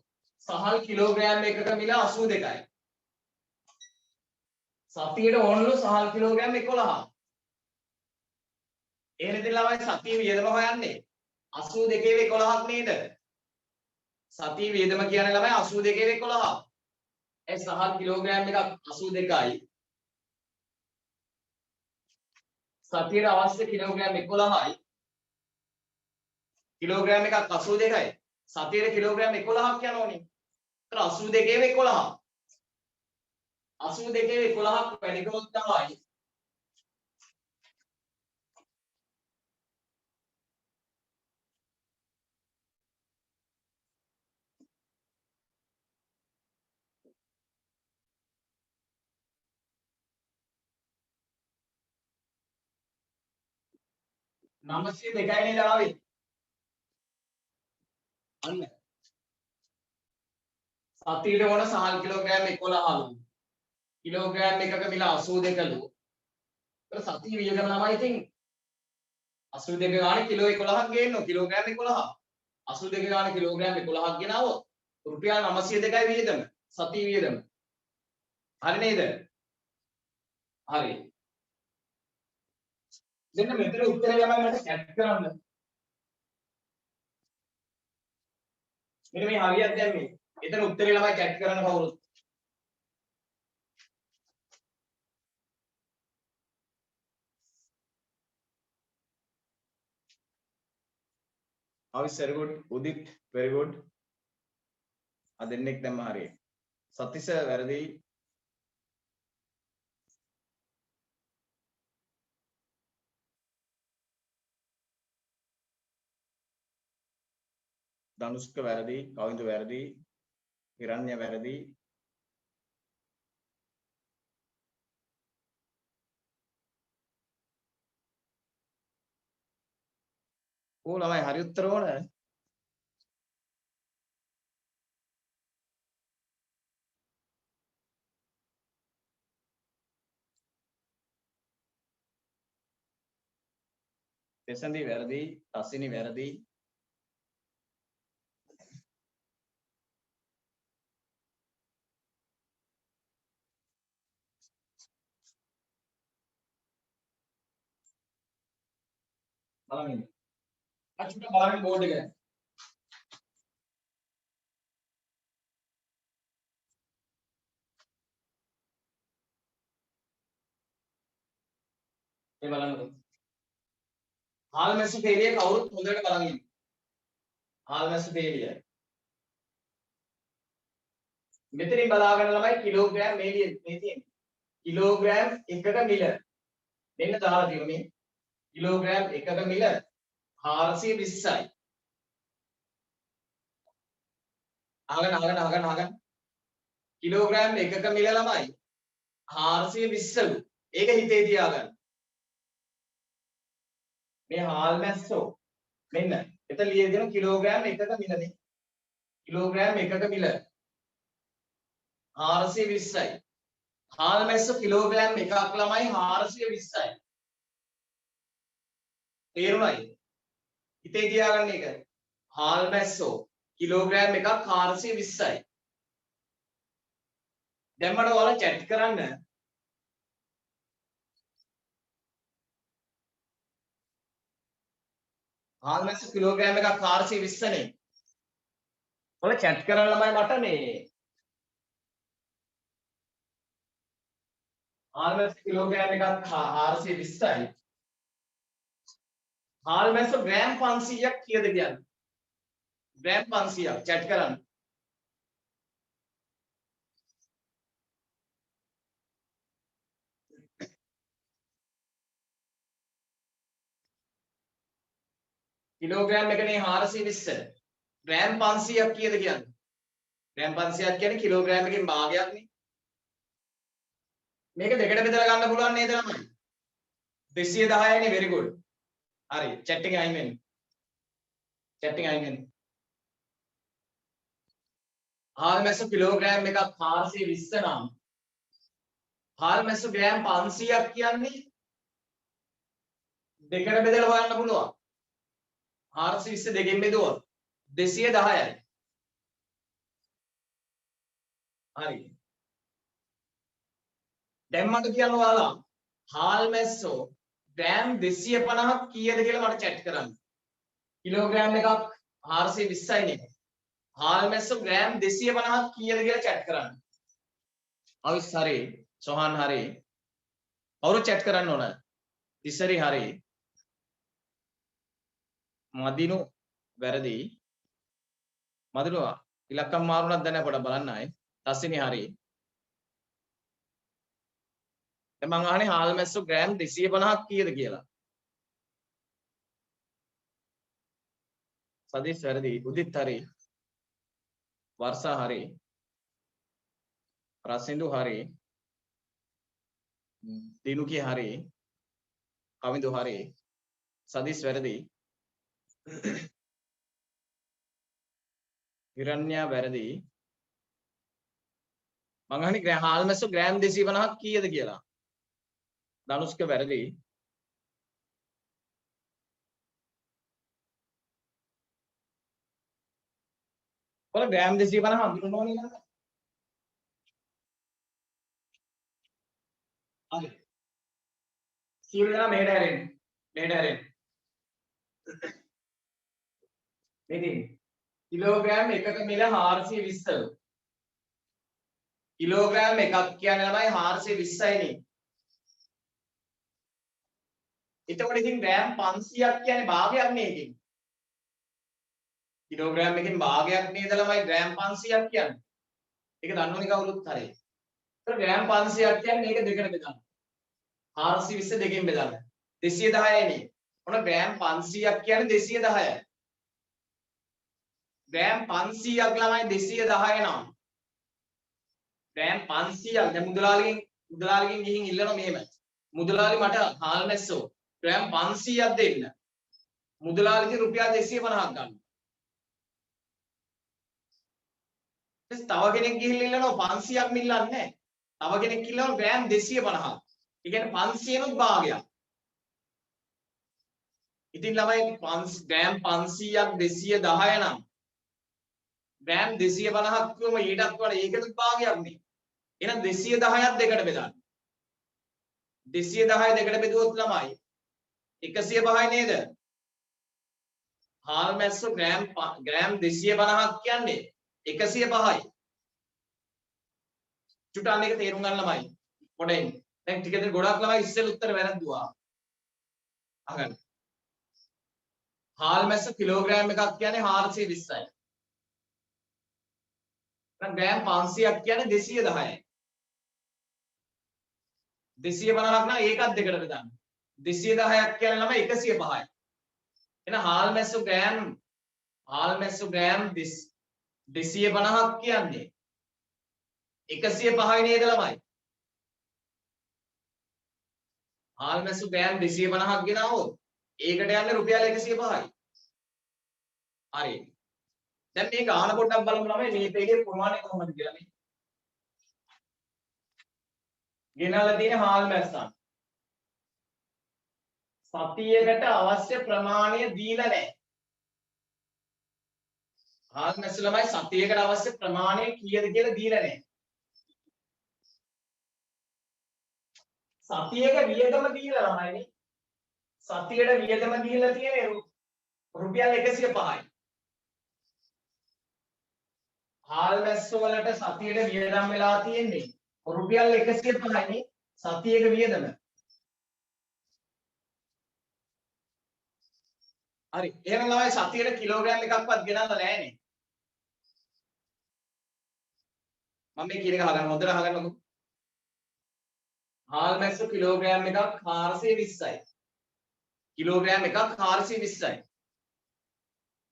සහල් කිලෝග්‍රෑම් එකක මිල 82යි. සතියට ඕනලු සහල් කිලෝග්‍රෑම් 11. එහෙනම් ඉතින් ළමයි සතිය වියදම හොයන්නේ 82 11ක් නේද? සතිය වියදම කියන්නේ ළමයි 82 11. ඒ සහල් කිලෝග්‍රෑම් එකක් 82යි. සතියට අවශ්‍ය කිලෝග්‍රෑම් 11යි. කිලෝග්‍රෑම් එකක් 82යි. සතියට කිලෝග්‍රෑම් 11ක් යනෝනේ. ඒතර 82 11. 82 11ක් වැඩි කරොත් තමයි නමසේ දෙකයි නේද ආවේ. අන්න. සතියට ඕන සහල් කිලෝග්‍රෑම් 11ලු. කිලෝග්‍රෑම් එකක මිල 82ලු. ඒතර සතිය වියදම ළමයි ඉතින් 82 ගානේ කිලෝ 11ක් ගේන්න කිලෝග්‍රෑම් 11. 82 ගානේ කිලෝග්‍රෑම් 11ක් ගෙනාවොත් රුපියල් 902යි වියදම. සතිය වියදම. හරි නේද? හරි. දෙන්න මෙතන උත්තරය ළමයි මට චැට් කරන්න. මෙන්න මේ හරියට දැන් මේ. එතන උත්තරේ ළමයි චැට් කරන්න කවුරුත්. Avis very good. Udit very good. අදෙන්නෙක් දැම්ම හරියට. සතිස වැරදි. ධනුෂ්ක වැරදි, කවින්ද වැරදි, හිරණ්‍ය වැරදි. ඕ ළමයි හරි උත්තර ඕන. තෙසන්දි වැරදි, තසිනි වැරදි. බලන්න. අචුට බලන්න බෝඩ් එක. මේ බලන්නකො. හාල්මැස්සු තේලිය කවුරුත් හොඳට බලන් ඉන්න. හාල්මැස්සු තේලිය. මෙතනින් බලාගෙන ළමයි කිලෝග්‍රෑම් මේ තියෙන්නේ. කිලෝග්‍රෑම් එකක මිල. මෙන්න දාලා තියෙනවා මේ. කිලෝග්‍රෑම් එකක මිල 420යි. අහගන්න. කිලෝග්‍රෑම් එකක මිල ළමයි 420ලු. ඒක හිතේ තියාගන්න. මේ හාල්මැස්සෝ මෙන්න එතන ලියලා දෙන කිලෝග්‍රෑම් එකක මිලනේ. කිලෝග්‍රෑම් එකක මිල 420යි. හාල්මැස්සෝ කිලෝග්‍රෑම් එකක් ළමයි 420යි. තේරුණාද? හිතේ තියාගන්න එක. හාල්මැස්සෝ කිලෝග්‍රෑම් එකක් 420යි. දැන් මට ඔයාලා chat කරන්න හාල් මැස්ස කිලෝග්‍රෑම් එකක් 420 නේ. ඔල chat කරන ළමයි මට මේ හාල් මැස්ස කිලෝග්‍රෑම් එකක් 420යි. හාල් මැස්ස ග්‍රෑම් 500ක් කීයද කියන්නේ? ග්‍රෑම් 500ක් chat කරන්න. කිලෝග්‍රෑම් එකනේ 420. ග්‍රෑම් 500ක් කීයද කියන්නේ? ග්‍රෑම් 500ක් කියන්නේ කිලෝග්‍රෑම් එකකින් භාගයක්නේ. මේක දෙකට බෙදලා ගන්න පුළුවන් නේද ළමයි? 210යිනේ very good. හරි chat එකේ අයින් වෙන්න. chat එකේ අයින් වෙන්න. හාල් මැස්ස කිලෝග්‍රෑම් එකක් 420 නම් හාල් මැස්ස ග්‍රෑම් 500ක් කියන්නේ දෙකට බෙදලා හොයන්න පුළුවන්. 420 දෙකෙන් බෙදුවොත් 210යි. හරි. දැන් මට කියන්න ඔයාලා හාල් මැස්සෝ ග්‍රෑම් 250ක් කීයද කියලා මට chat කරන්න. කිලෝග්‍රෑම් එකක් 420යි නේ. හාල් මැස්සෝ ග්‍රෑම් 250ක් කීයද කියලා chat කරන්න. අවිස් හරි. සොහන් හරි. කවුරු chat කරන්න ඕන? තිසරි හරි. මදිනු වැරදි. මදිනු ඉලක්කම් මාරුණක් දැන පොඩ බලන්න ආයේ. තස්සිනි හරි. දැන් මං අහන්නේ හාල් මැස්සෝ ග්‍රෑම් 250ක් කීයද කියලා. සදීස් වැරදි. උදිත් හරි. වර්ෂා හරි. රසින්දු හරි. දිනුකි හරි. කවිඳු හරි. සදීස් වැරදි. හිරන්‍යා වැරදි. මං අහන්නේ හාල් මැස්සෝ ග්‍රෑම් 250ක් කීයද කියලා. ධනුෂ්ක වැරදි. ඔය ග්‍රෑම් 250 හඳුනන්න ඕනේ නේද? හරි. සියලු දෙනා මෙහෙට හැරෙන්න. මෙහෙට හැරෙන්න. මෙතන කිලෝග්‍රෑම් එකක මිල 420ලු. කිලෝග්‍රෑම් එකක් කියන්නේ ළමයි 420යි නේ. එතකොට ඉතින් ග්‍රෑම් 500ක් කියන්නේ භාගයක් නේ එකකින්. කිලෝග්‍රෑම් එකකින් භාගයක් නේද ළමයි ග්‍රෑම් 500ක් කියන්නේ. ඒක දන්නවනේ කවුරුත් හරිය. ඒතර ග්‍රෑම් 500ක් කියන්නේ මේක දෙකට බෙදන්න. 420 දෙකෙන් බෙදන්න. 210යි නේ. ඔන්න ග්‍රෑම් 500ක් කියන්නේ 210යි. ග්‍රෑම් 500ක් ළමයි 210 නම් ග්‍රෑම් 500ක් දැන් මුදලාලිගෙන් ගිහින් ඉල්ලනවා මෙහෙම. මුදලාලි මට හාල් මැස්සෝ ග්‍රෑම් 500ක් දෙන්න. මුදලාලිගේ රුපියල් 250ක් ගන්න. ඊට තව කෙනෙක් ගිහින් ඉල්ලනවා 500ක් මිල්ලන්නේ නැහැ. තව කෙනෙක් ඉල්ලනවා ග්‍රෑම් 250ක්. ඒ කියන්නේ 500නුත් භාගයක්. ඉතින් ළමයි ග්‍රෑම් 500ක් 210 නම් ග්‍රෑම් 250ක් කියවම ඊටත් වඩා ඒකෙත් භාගයක් නේ. එහෙනම් 210ක් දෙකට බෙදන්න. 210 දෙකට බෙදුවොත් ළමයි 105යි නේද? හාල් මැස්ස ග්‍රෑම් 250ක් කියන්නේ 105යි. චුට්ටක් මේක තේරුම් ගන්න ළමයි. පොඩෙන්. දැන් ටික දෙනෙක් ගොඩක් ළමයි ඉස්සෙල් උත්තර වැරද්දුවා. අහගන්න. හාල් මැස්ස කිලෝග්‍රෑම් එකක් කියන්නේ 420යි. දැන් ග්‍රෑම් 500ක් කියන්නේ 210යි. 250ක් නම් ඒකත් දෙකට බෙදන්න. 210ක් කියන්නේ ළමයි 105යි. එහෙනම් හාල් මැස්ස ග්‍රෑම් 250ක් කියන්නේ 105යි නේද ළමයි? හාල් මැස්ස ග්‍රෑම් 250ක් ගෙනාවොත් ඒකට යන්නේ රුපියල් 105යි. හරි. දැන් මේ ගාන පොඩ්ඩක් බලමු ළමයි මේ පෙළේ ප්‍රමාණය කොහොමද කියලා මේ. ගෙනල්ලා තියෙන හාල් මැස්සන්. සතියකට අවශ්‍ය ප්‍රමාණය දීලා නැහැ. හාල් මැස්ස ළමයි සතියකට අවශ්‍ය ප්‍රමාණය කීයද කියලා දීලා නැහැ. සතියක වියදම දීලා ළමයිනේ. සතියට වියදම දීලා තියෙන්නේ රුපියල් 105යි. හාල් මැස්ස වලට සතියට වියදම් වෙලා තියෙන්නේ රුපියල් 105යි සතියක වියදම. හරි. එහෙනම් ළමයි සතියට කිලෝග්‍රෑම් එකක්වත් ගෙනල්ලා නැහැනේ. මම මේ කියන එක අහගන්න හොඳට අහගන්නකො. හාල් මැස්ස කිලෝග්‍රෑම් එකක් 420යි. කිලෝග්‍රෑම් එකක් 420යි.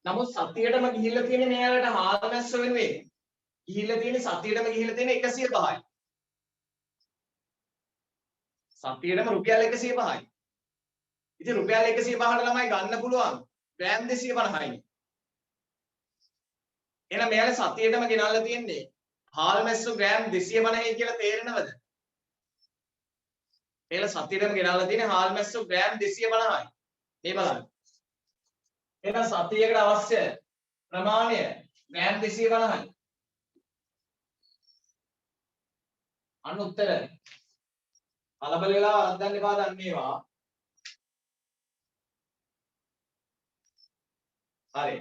නමුත් සතියටම ගිහිල්ලා තියෙන්නේ මෙයාලට හාල් මැස්ස වෙනුවෙන්. ගිහිල්ලා තියෙන්නේ සතියටම ගිහිල්ලා තියෙන්නේ 105යි. සතියටම රුපියල් 105යි. ඉතින් රුපියල් 105ට ළමයි ගන්න පුළුවන් ග්‍රෑම් 250යි. එහෙනම් මෙයාලා සතියටම ගෙනල්ලා තියෙන්නේ හාල් මැස්ස ග්‍රෑම් 250යි කියලා තේරෙනවද? එයාලා සතියටම ගෙනල්ලා තියෙන්නේ හාල් මැස්ස ග්‍රෑම් 250යි. මේ බලන්න. එහෙනම් සතියකට අවශ්‍ය ප්‍රමාණය ග්‍රෑම් 250යි. අන්න උත්තර. කලබල වෙලා වරද්දන්න එපා දැන් මේවා. හරි.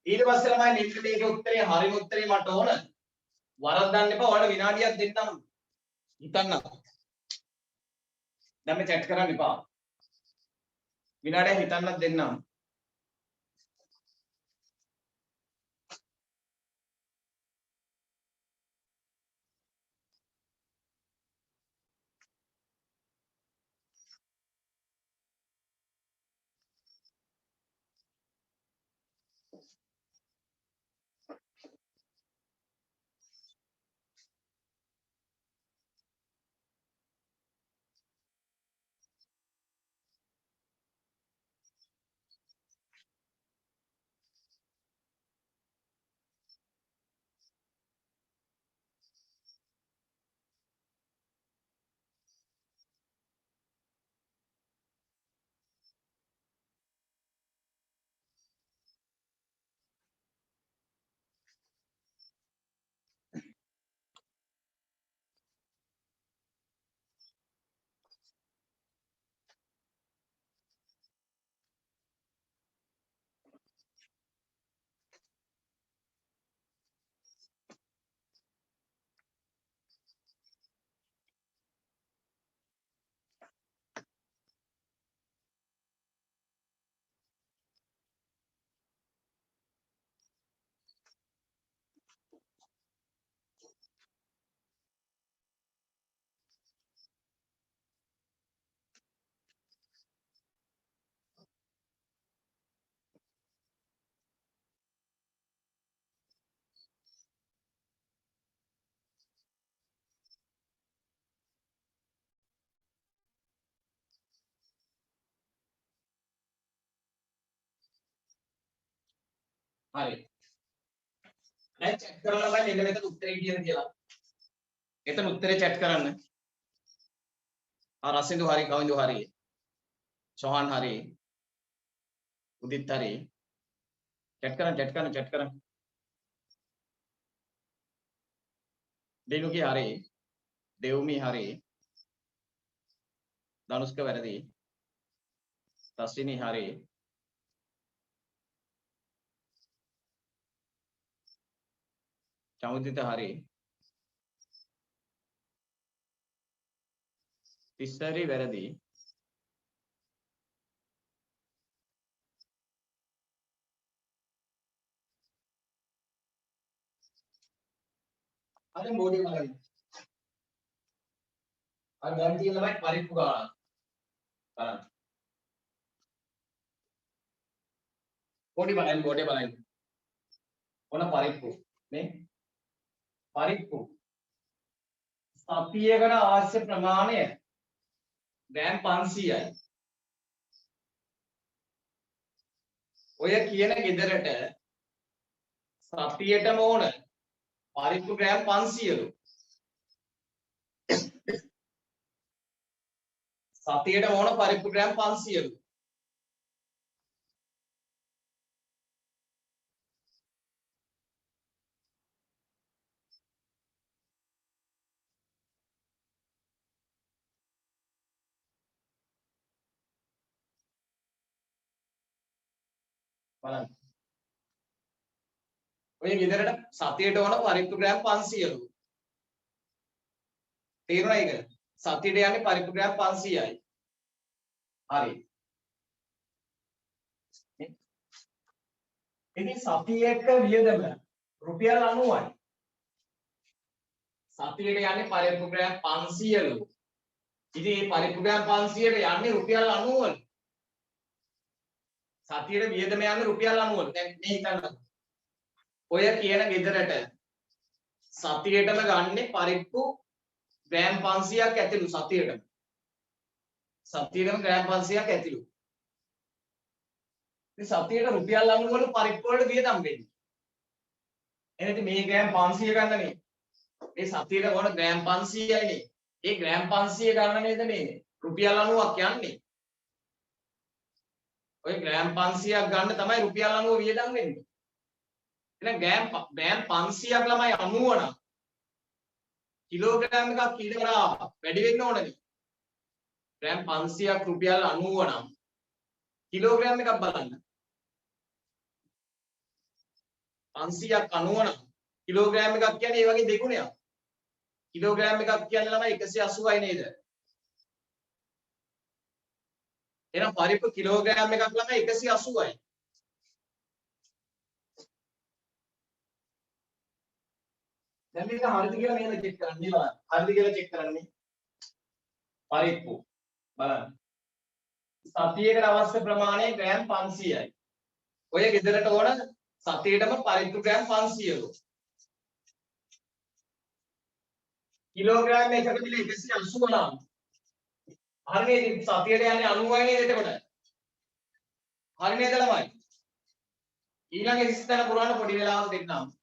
ඊට පස්සේ ළමයි මෙන්න මේකේ උත්තරේ හරිම උත්තරේ මට ඕන. වරද්දන්න එපා. ඔයාලට විනාඩියක් දෙන්නම්. හිතන්න. දැන් මේ chat කරන්න එපා. විනාඩියක් හිතන්නත් දෙන්නම්. හරි. දැන් chat කරලා බලන්න මෙන්න මෙතන උත්තරේ කියන කියලා. එතන උත්තරේ chat කරන්න. රසින්දු හරි, කවින්දු හරි, සෝහන් හරි, උදිත් හරි. chat කරන්න. දෙනුගේ හරි, දෙව්මි හරි, ධනුෂ්ක වැරදි, තස්විනි හරි. චමුදිත හරි. තිස්සරි වැරදි. අද මොඩේ බලන්න. අර දැන් තියෙන ළමයි පරිප්පු ගාන. බලන්න. බෝඩේ බලන්න. ඔන්න පරිප්පු. මේ පරිප්පු. සතියකට අවශ්‍ය ප්‍රමාණය ග්‍රෑම් 500යි. ඔය කියන ගෙදරට සතියටම ඕන පරිප්පු ග්‍රෑම් 500ලු. සතියටම ඕන පරිප්පු ග්‍රෑම් 500ලු. බලන්න. ඔය ගෙදරට සතියට ඕන පරිප්පු ග්‍රෑම් 500ලු. තේරුණා ඒක? සතියට යන්නේ පරිප්පු ග්‍රෑම් 500යි. හරි. ඉතින් සතියක වියදම රුපියල් 90යි. සතියට යන්නේ පරිප්පු ග්‍රෑම් 500ලු. ඉතින් මේ පරිප්පු ග්‍රෑම් 500ට යන්නේ රුපියල් 90ලු. සතියට වියදම යන්නේ රුපියල් 90ලු. දැන් මේ හිතන්න. ඔය කියන ගෙදරට සතියටම ගන්නේ පරිප්පු ග්‍රෑම් 500ක් ඇතිලු සතියටම. සතියටම ග්‍රෑම් 500ක් ඇතිලු. ඉතින් සතියට රුපියල් 90 වල පරිප්පු වලට වියදම් වෙන්නේ. එහෙනම් මේ ග්‍රෑම් 500 ගන්නනේ. මේ සතියට ඕන ග්‍රෑම් 500යිනේ. ඒ ග්‍රෑම් 500 ගන්න නේද මේ රුපියල් 90ක් යන්නේ. ඔය ග්‍රෑම් 500ක් ගන්න තමයි රුපියල් 90 වියදම් වෙන්නේ. එහෙනම් ග්‍රෑම් 500ක් ළමයි 90 නම් කිලෝග්‍රෑම් එකක් ඊට වඩා වැඩි වෙන්න ඕනද? ග්‍රෑම් 500ක් රුපියල් 90 නම් කිලෝග්‍රෑම් එකක් බලන්න. 500ක් 90 නම් කිලෝග්‍රෑම් එකක් කියන්නේ ඒ වගේ දෙගුණයක්. කිලෝග්‍රෑම් එකක් කියන්නේ ළමයි 180යි නේද? එහෙනම් පරිප්පු කිලෝග්‍රෑම් එකක් ළමයි 180යි. දැන් මේක හරිද කියලා නේද චෙක් කරන්නේ බලන්න. හරිද කියලා චෙක් කරන්නේ. පරිප්පු බලන්න. සතියකට අවශ්‍ය ප්‍රමාණය ග්‍රෑම් 500යි. ඔය ගෙදරට ඕන සතියේටම පරිප්පු ග්‍රෑම් 500ලු. කිලෝග්‍රෑම් එකකට මිල 180 නම්. හරි නේද? සතියට යන්නේ 90යි නේද එතකොට? හරි නේද ළමයි? ඊළඟ ඉස්තන පුරාණ පොඩි වෙලාවක් දෙන්නම්.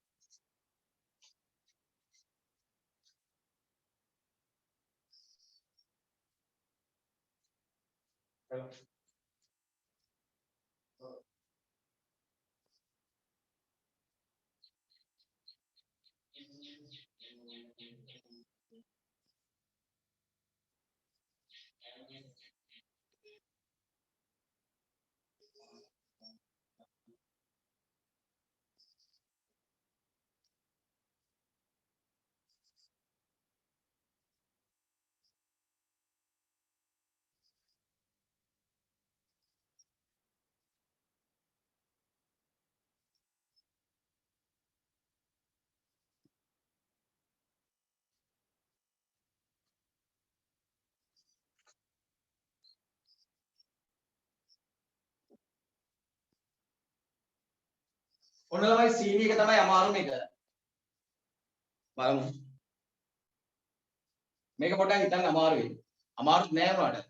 ඔන්න ළමයි සීනි එක තමයි අමාරුම එක. බලමු. මේක පොඩ්ඩක් හිතන්න අමාරුයි. අමාරුත් නෑ උනාට.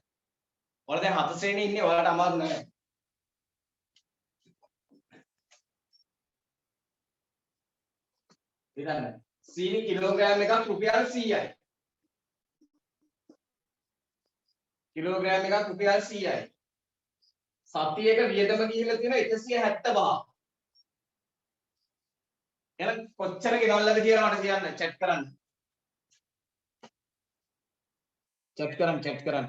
ඔයාලා දැන් 7 ශ්‍රේණියේ ඉන්නේ ඔයාලට අමාරු නෑ. හිතන්න. සීනි කිලෝග්‍රෑම් එකක් රුපියල් 100යි. කිලෝග්‍රෑම් එකක් රුපියල් 100යි. සතියක වියදම ගිහිල්ලා තියෙන 175. එහෙනම් කොච්චර ගෙනවලද කියලා මට කියන්න චැට් කරන්න. චැට් කරන්න.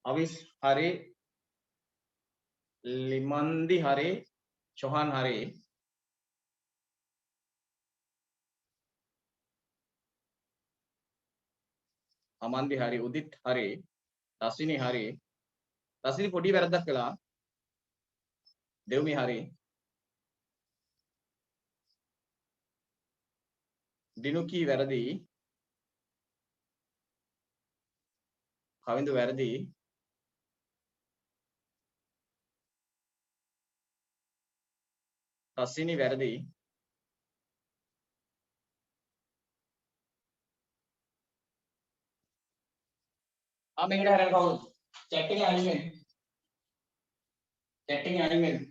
අවිස් හරි ලිමන්දි හරි චොහන් හරි අමන්දි හරි උදිත් හරි රසිනි හරි රසිනි පොඩි වැරද්දක් කළා. දෙව්මි හරි දිනුකි වැරදි කවින්දු වැරදි රසිනි වැරදි මෙහෙට හැරෙන්න කවුද chat එකේ අයින් වෙන්න chat එකේ අයින් වෙන්න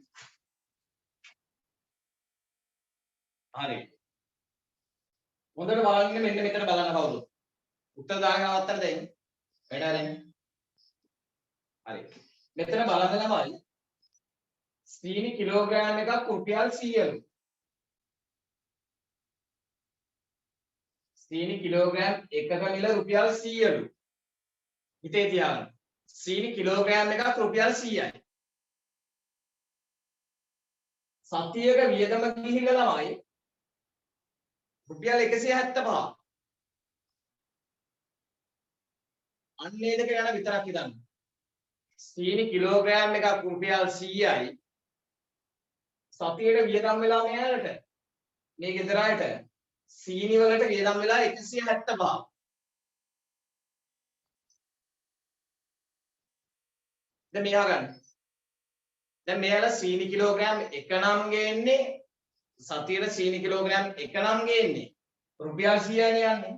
හරි හොඳට බලන්න මෙන්න මෙතන බලන්න කවුද උත්තර දාගෙන අවත්තර දෙන්න වැඩ හරිනේ හරි මෙතන බලන්න ළමයි සීනි කිලෝග්‍රෑම් එකක් රුපියල් 100ලු සීනි කිලෝග්‍රෑම් එකක මිල රුපියල් 100ලු හිතේ තියාගන්න සීනි කිලෝග්‍රෑම් එකක් රුපියල් 100යි. සතියක වියදම ගිහිල්ලා ළමයි රුපියල් 175. අන්නේ දෙක යන විතරක් හිතන්න. සීනි කිලෝග්‍රෑම් එකක් රුපියල් 100යි. සතියේට වියදම් වෙලා මෙයාලට මේ ගෙදර අයට සීනි වලට වියදම් වෙලා 175. දැන් මෙහා ගන්න. දැන් මෙයාලා සීනි කිලෝග්‍රෑම් 1 නම් ගේන්නේ සතියට සීනි කිලෝග්‍රෑම් 1 නම් ගේන්නේ රුපියල් 100යි යන්නේ.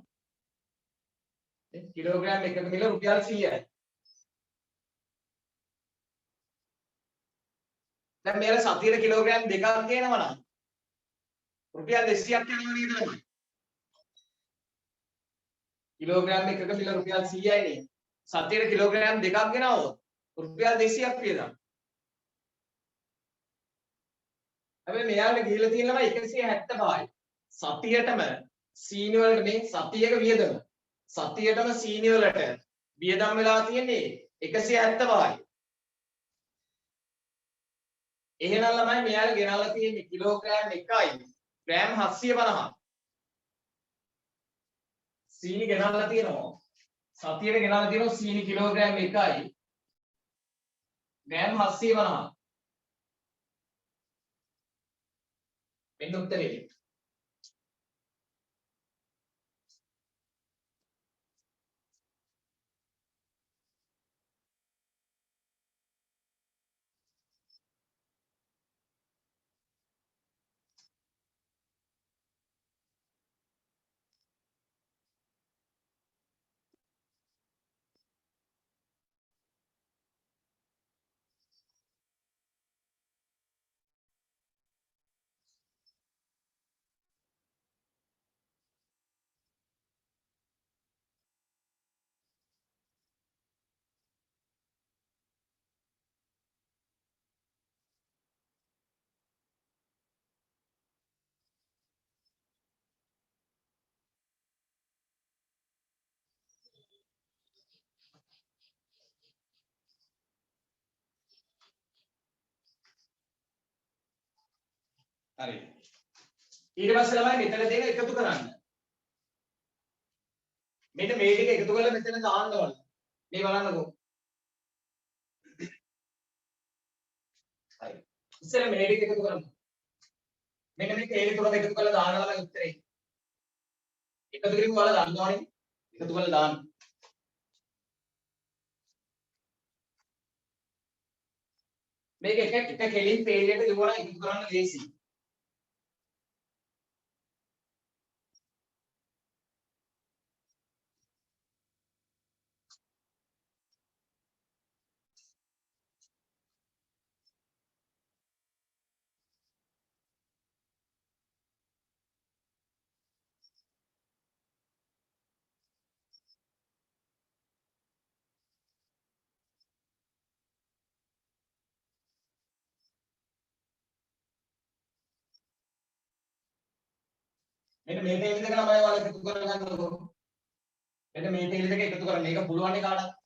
කිලෝග්‍රෑම් 1ක මිල රුපියල් 100යි. දැන් මෙයාලා සතියට කිලෝග්‍රෑම් 2ක් ගේනවා නම් රුපියල් 200ක් යනවා නේද ළමයි? කිලෝග්‍රෑම් 1ක මිල රුපියල් 100යි නේ. සතියට කිලෝග්‍රෑම් 2ක් ගෙනාවොත් රුපියල් 200ක් වියදම්. හැබැයි මෙයාලට ගිහිල්ලා තියෙන ළමයි 175යි. සතියටම සීනි වලට මේ සතියක වියදම. සතියටම සීනි වලට වියදම් වෙලා තියෙන්නේ 175යි. එහෙනම් ළමයි මෙයාලා ගෙනල්ලා තියෙන්නේ කිලෝග්‍රෑම් 1යි ග්‍රෑම් 750. සීනි ගෙනල්ලා තියෙනවා. සතියට ගෙනල්ලා තියෙනවා සීනි කිලෝග්‍රෑම් 1යි ග්‍රෑම් 750. මෙන්න උත්තරේ. හරි. ඊට පස්සේ ළමයි මෙතන දෙක එකතු කරන්න. මෙන්න මේ ටික එකතු කරලා මෙතන දාන්න ඕන. මේ බලන්නකෝ. හරි. ඉස්සෙල්ලා මේ ටික එකතු කරමු. මෙන්න මේ තේරි තුනම එකතු කරලා දාන්න ළමයි උත්තරේ. එකතු කිරීම වල දාන්න ඕනේ. එකතු කරලා දාන්න. මේක එක කෙලින් තේරියට ලියවලා එකතු කරන්න ලේසියි. මෙන්න මේ තේරි දෙක ළමයි වල එකතු කරගන්නකො. මෙන්න මේ තේරි දෙක එකතු කරන්න. මේක පුළුවන් නේ කාටද?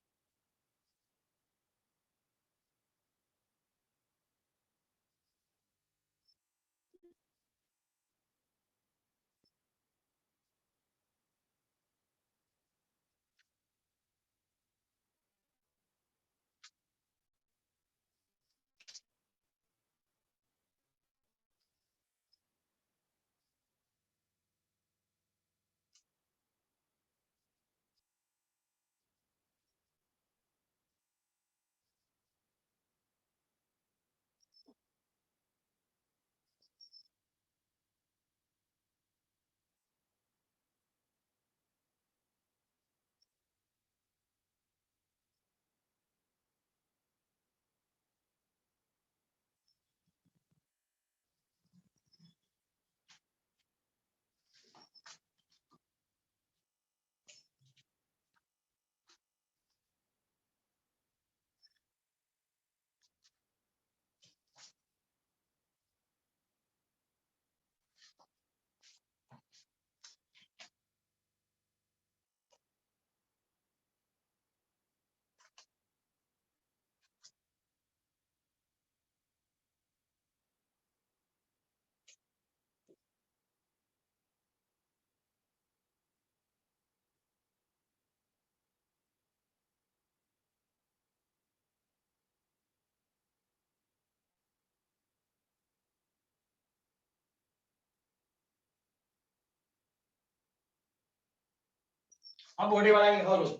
මම බෝඩේ බලන්නේ කවුරුත්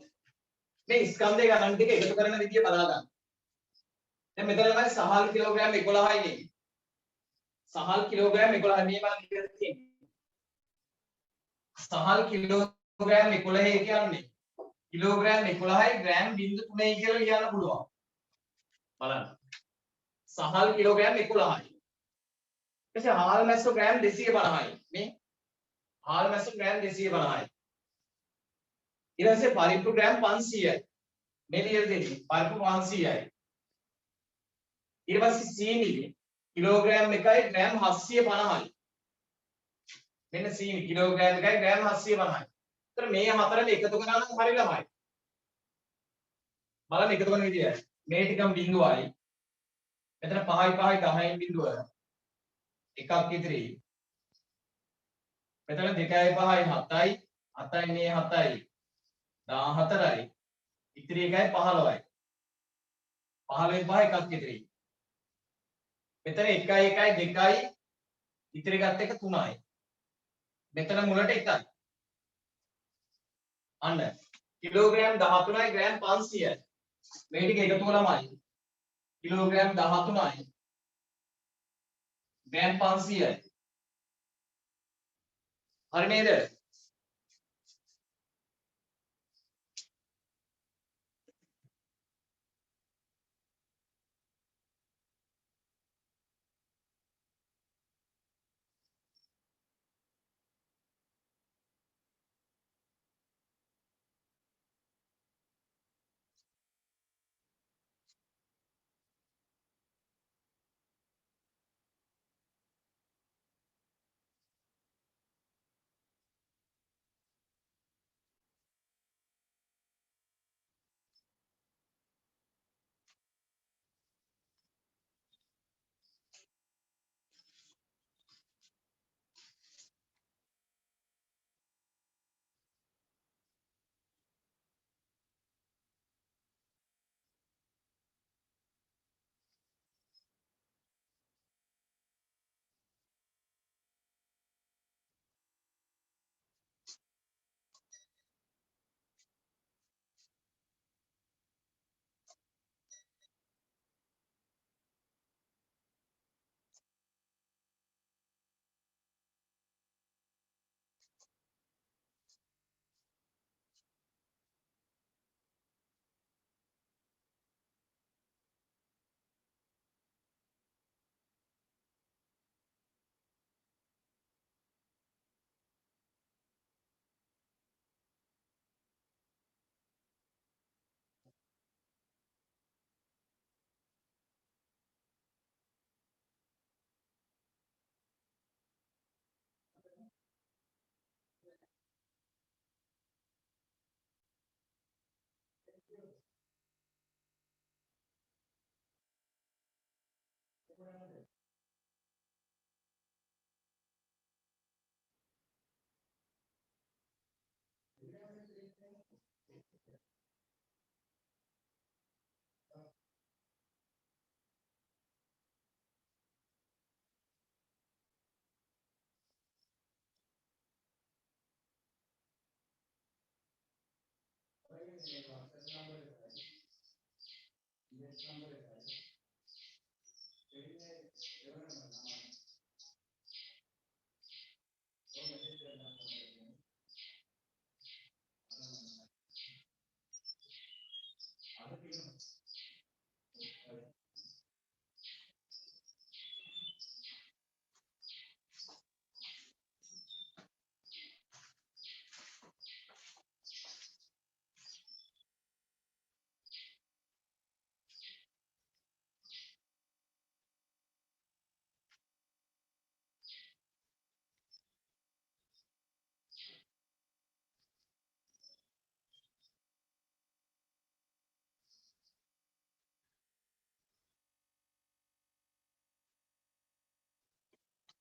මේ ස්කන්ධය ගණන් ටික එකතු කරන විදිය බලා ගන්න. දැන් මෙතන තමයි සහල් කිලෝග්‍රෑම් 11යි නේ. සහල් කිලෝග්‍රෑම් 11 මේ බලන්න කියලා තියෙන්නේ. සහල් කිලෝග්‍රෑම් 11 කියන්නේ කිලෝග්‍රෑම් 11යි ග්‍රෑම් 0.3යි කියලා ලියන්න පුළුවන්. බලන්න. සහල් කිලෝග්‍රෑම් 11යි. ඊට හාල් මැස්සෝ ග්‍රෑම් 250යි. මේ හාල් මැස්සෝ ග්‍රෑම් 250යි. ඊට පස්සේ පරිප්පු ග්‍රෑම් 500යි. මේ ලියලා දෙන්නේ පරිප්පු 500යි. ඊට පස්සේ සීනි කිලෝග්‍රෑම් 1යි ග්‍රෑම් 750යි. මෙන්න සීනි කිලෝග්‍රෑම් 1යි ග්‍රෑම් 750යි. ඒතර මේ හතරම එකතු කරලා නම් හරි ළමයි. බලන්න එකතු කරන විදිය. මේ ටිකම බිඳුවයි. මෙතන 5යි 5යි 10යි බිඳුව. එකක් ඉතිරි. මෙතන 2යි 5යි 7යි 7යි මේ 7යි 14යි. ඉතිරි එකයි 15යි. 15න් 5 එකක් ඉතිරි. මෙතන 1යි 1යි 2යි ඉතිරි ගත්ත එක 3යි. මෙතන මුලට 1යි. අන්න කිලෝග්‍රෑම් 13යි ග්‍රෑම් 500යි. මේ ටික එකතු ළමයි. කිලෝග්‍රෑම් 13යි ග්‍රෑම් 500යි. හරි නේද?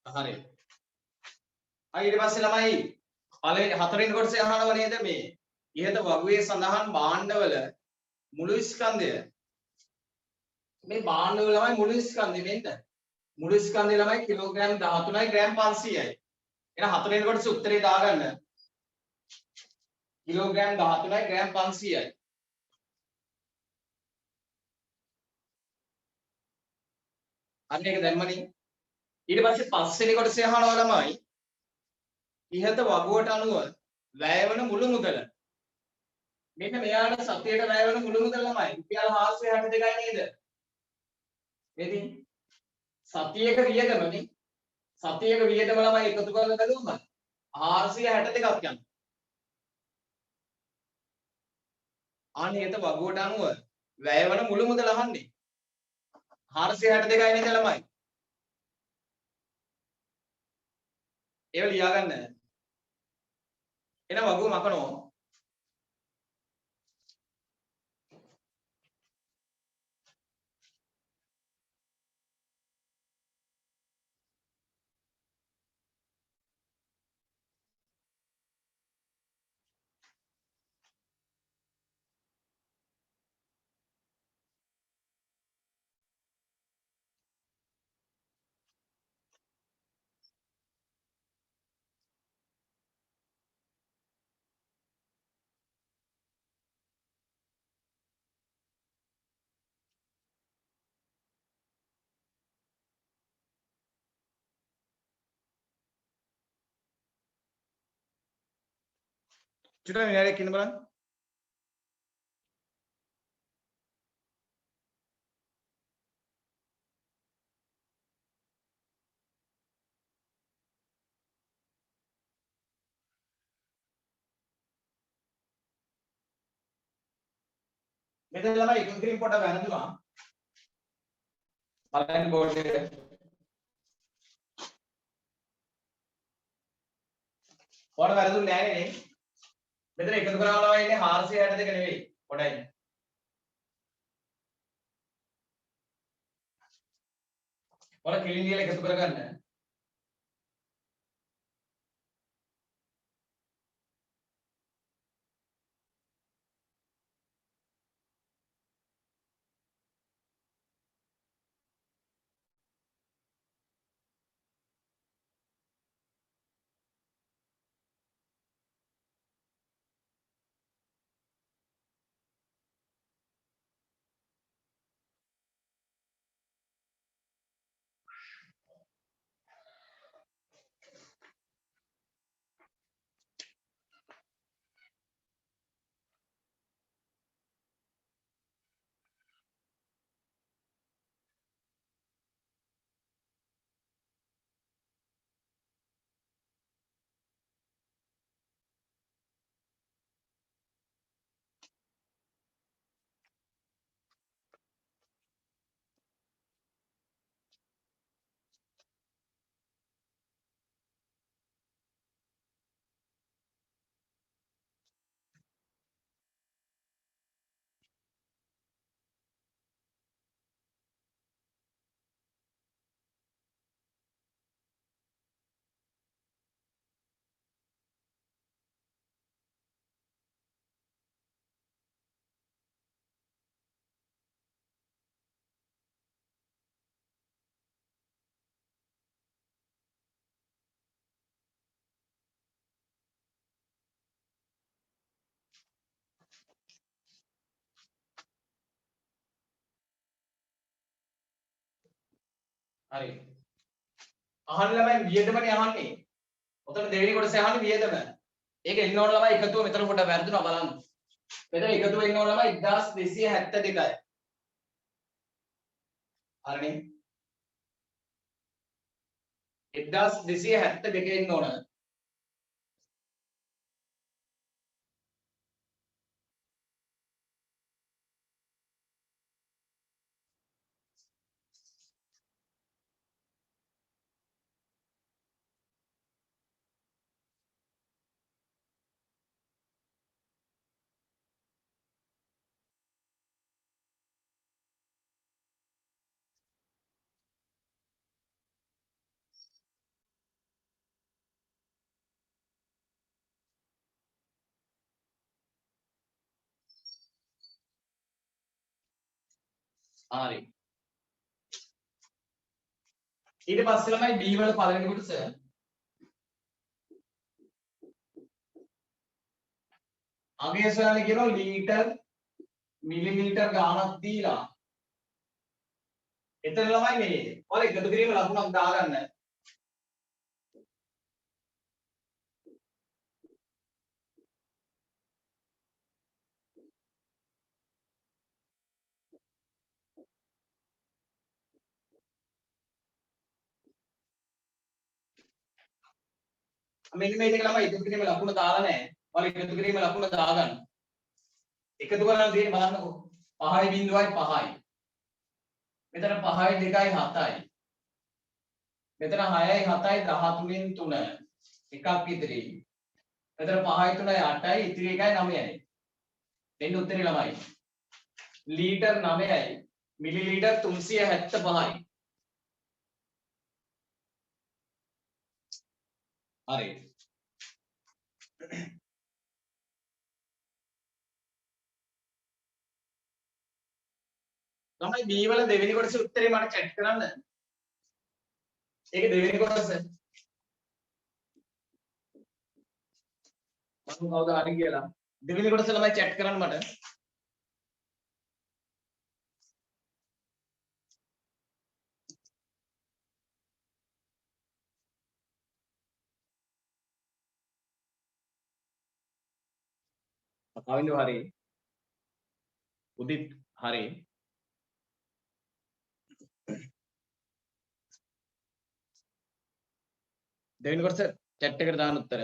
හරි. ඊට පස්සේ ළමයි පළවෙනි හතරවෙනි කොටසේ අහනව නේද මේ ඉහත වගුවේ සඳහන් භාණ්ඩවල මුළු ස්කන්ධය මේ භාණ්ඩවල ළමයි මුළු ස්කන්ධය මෙන්න මුළු ස්කන්ධය ළමයි කිලෝග්‍රෑම් 13යි ග්‍රෑම් 500යි. එහෙනම් හතරවෙනි කොටසේ උත්තරේ දාගන්න. කිලෝග්‍රෑම් 13යි ග්‍රෑම් 500යි. අන්න ඒක දැම්මනේ. ඊට පස්සේ පස්වෙනි කොටසේ අහනවා ළමයි ඉහත වගුවට අනුව වැයවන මුළු මුදල. මෙන්න මෙයාට සතියට වැයවන මුළු මුදල ළමයි රුපියල් 462යි නේද? එදින් සතියක වියදමනේ. සතියක වියදම ළමයි එකතු කරලා බැලුවම 462ක් යනවා. අනේත වගුවට අනුව වැයවන මුළු මුදල අහන්නේ 462යි නේද ළමයි? ඒව ලියා ගන්න. එන වගුව මකනවා. චුට්ටක් විනාඩියක් ඉන්න බලන්න. මෙතන ළමයි එකතු කිරීම පොඩ්ඩක් වැරදුනා. බලන්න බෝඩ් එක. ඔයාලා වැරදුන්නේ නැහැ නේ. මෙතන එකතු කරනවා ඉන්නේ 462 නෙවෙයි. පොඩයි. ඔයාලා කිලින් ලියලා එකතු කරගන්න. හරි. අහන්න ළමයි වියදමනේ අහන්නේ. ඔතන දෙවෙනි කොටසේ අහන්නේ වියදම. ඒක එන්න ඕන ළමයි එකතුව මෙතන පොඩ්ඩක් වැරදුනා බලන්න. මෙතන එකතුව එන්න ඕන ළමයි 1272යි. හරිනේ. 1272 එන්න ඕන. හරි. ඊට පස්සේ ළමයි B වල පළවෙනි කොටස අගය සොයන්න කියනවා ලීටර් මිලිලීටර් ගාණක් දීලා. එතන ළමයි මේ ඔයාලා එකතු කිරීම ලකුණක් දාගන්න. මෙන්න මේ ටික ළමයි එකතු කිරීම ලකුණ දාලා නැහැ. ඔයාලා එකතු කිරීම ලකුණ දාගන්න. එකතු කරලා තියෙන්නේ බලන්නකෝ. 5.5යි. මෙතන 5යි 2යි 7යි. මෙතන 6යි 7යි 13න් 3 එකක් ඉතිරි. මෙතන 5යි 3යි 8යි ඉතිරි එකයි 9යි. දෙන්න උත්තරේ ළමයි. ලීටර් 9යි මිලිලීටර් 375යි. හරි. ළමයි B වල දෙවෙනි කොටසේ උත්තරේ මට චැට් කරන්න. ඒකේ දෙවෙනි කොටස. මම කවුද හරි කියලා. දෙවෙනි කොටස ළමයි චැට් කරන්න මට. කවින්ද හරි. උදිත් හරි. දෙවෙනි කොටස chat එකට දාන්න උත්තර.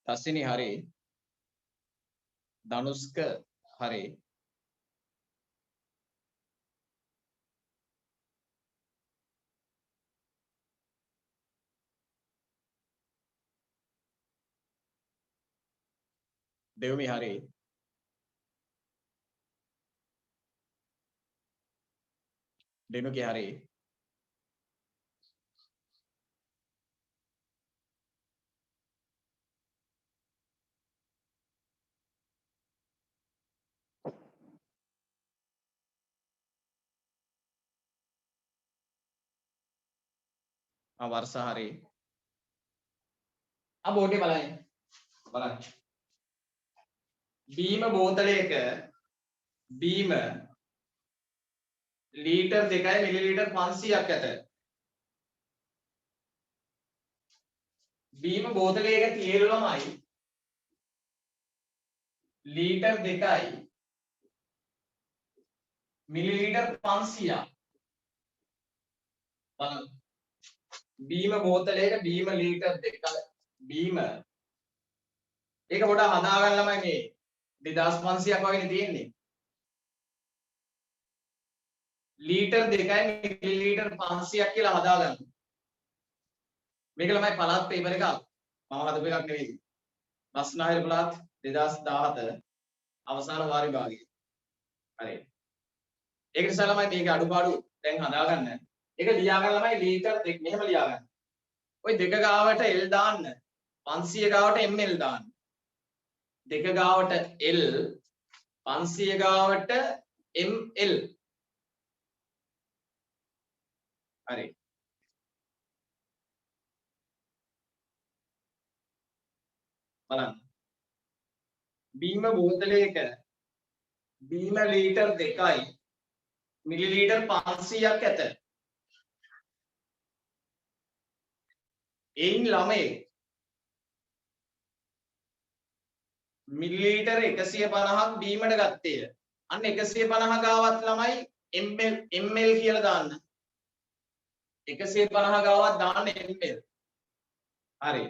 තස්සිනි හරි. ධනුස්ක හරි. දෙව්මි හරි. දෙනුකි හරි. වර්ෂ හරි. බෝඩේ බලන්න. බලන්න. බීම බෝතලයක බීම ලීටර් 2යි මිලිලීටර් 500ක් ඇත. බීම බෝතලයක තියෙන ළමයි ලීටර් 2යි මිලිලීටර් 500ක්. බලන්න. බීම බෝතලයක බීම ලීටර් 2යි බීම ඒක පොඩ්ඩක් හදාගන්න ළමයි මේ 2500ක් වගේනේ තියෙන්නේ. ලීටර් 2යි මිලිලීටර් 500ක් කියලා හදාගන්න. මේක ළමයි පළාත් පේපර් එකක්. මම හදපු එකක් නෙවෙයි. රස්නාහිර පළාත් 2017 අවසාන වාර විභාගය. හරි. ඒක නිසා ළමයි මේකේ අඩුපාඩු දැන් හදාගන්න. ඒක ලියාගන්න ළමයි ලීටර් 2 මෙහෙම ලියාගන්න. ওই දෙක ගාවට L දාන්න. 500 ගාවට ml දාන්න. දෙක ගාවට L 500 ගාවට ml. හරි. බලන්න. බීම බෝතලයක බීම ලීටර් 2යි මිලිලීටර් 500ක් ඇත. එයින් ළමයේ මිලිලීටර් 150ක් බීමට ගත්තේය. අන්න 150 ගාවත් ළමයි ml කියලා දාන්න. 150 ගාවත් දාන්න ml. හරි.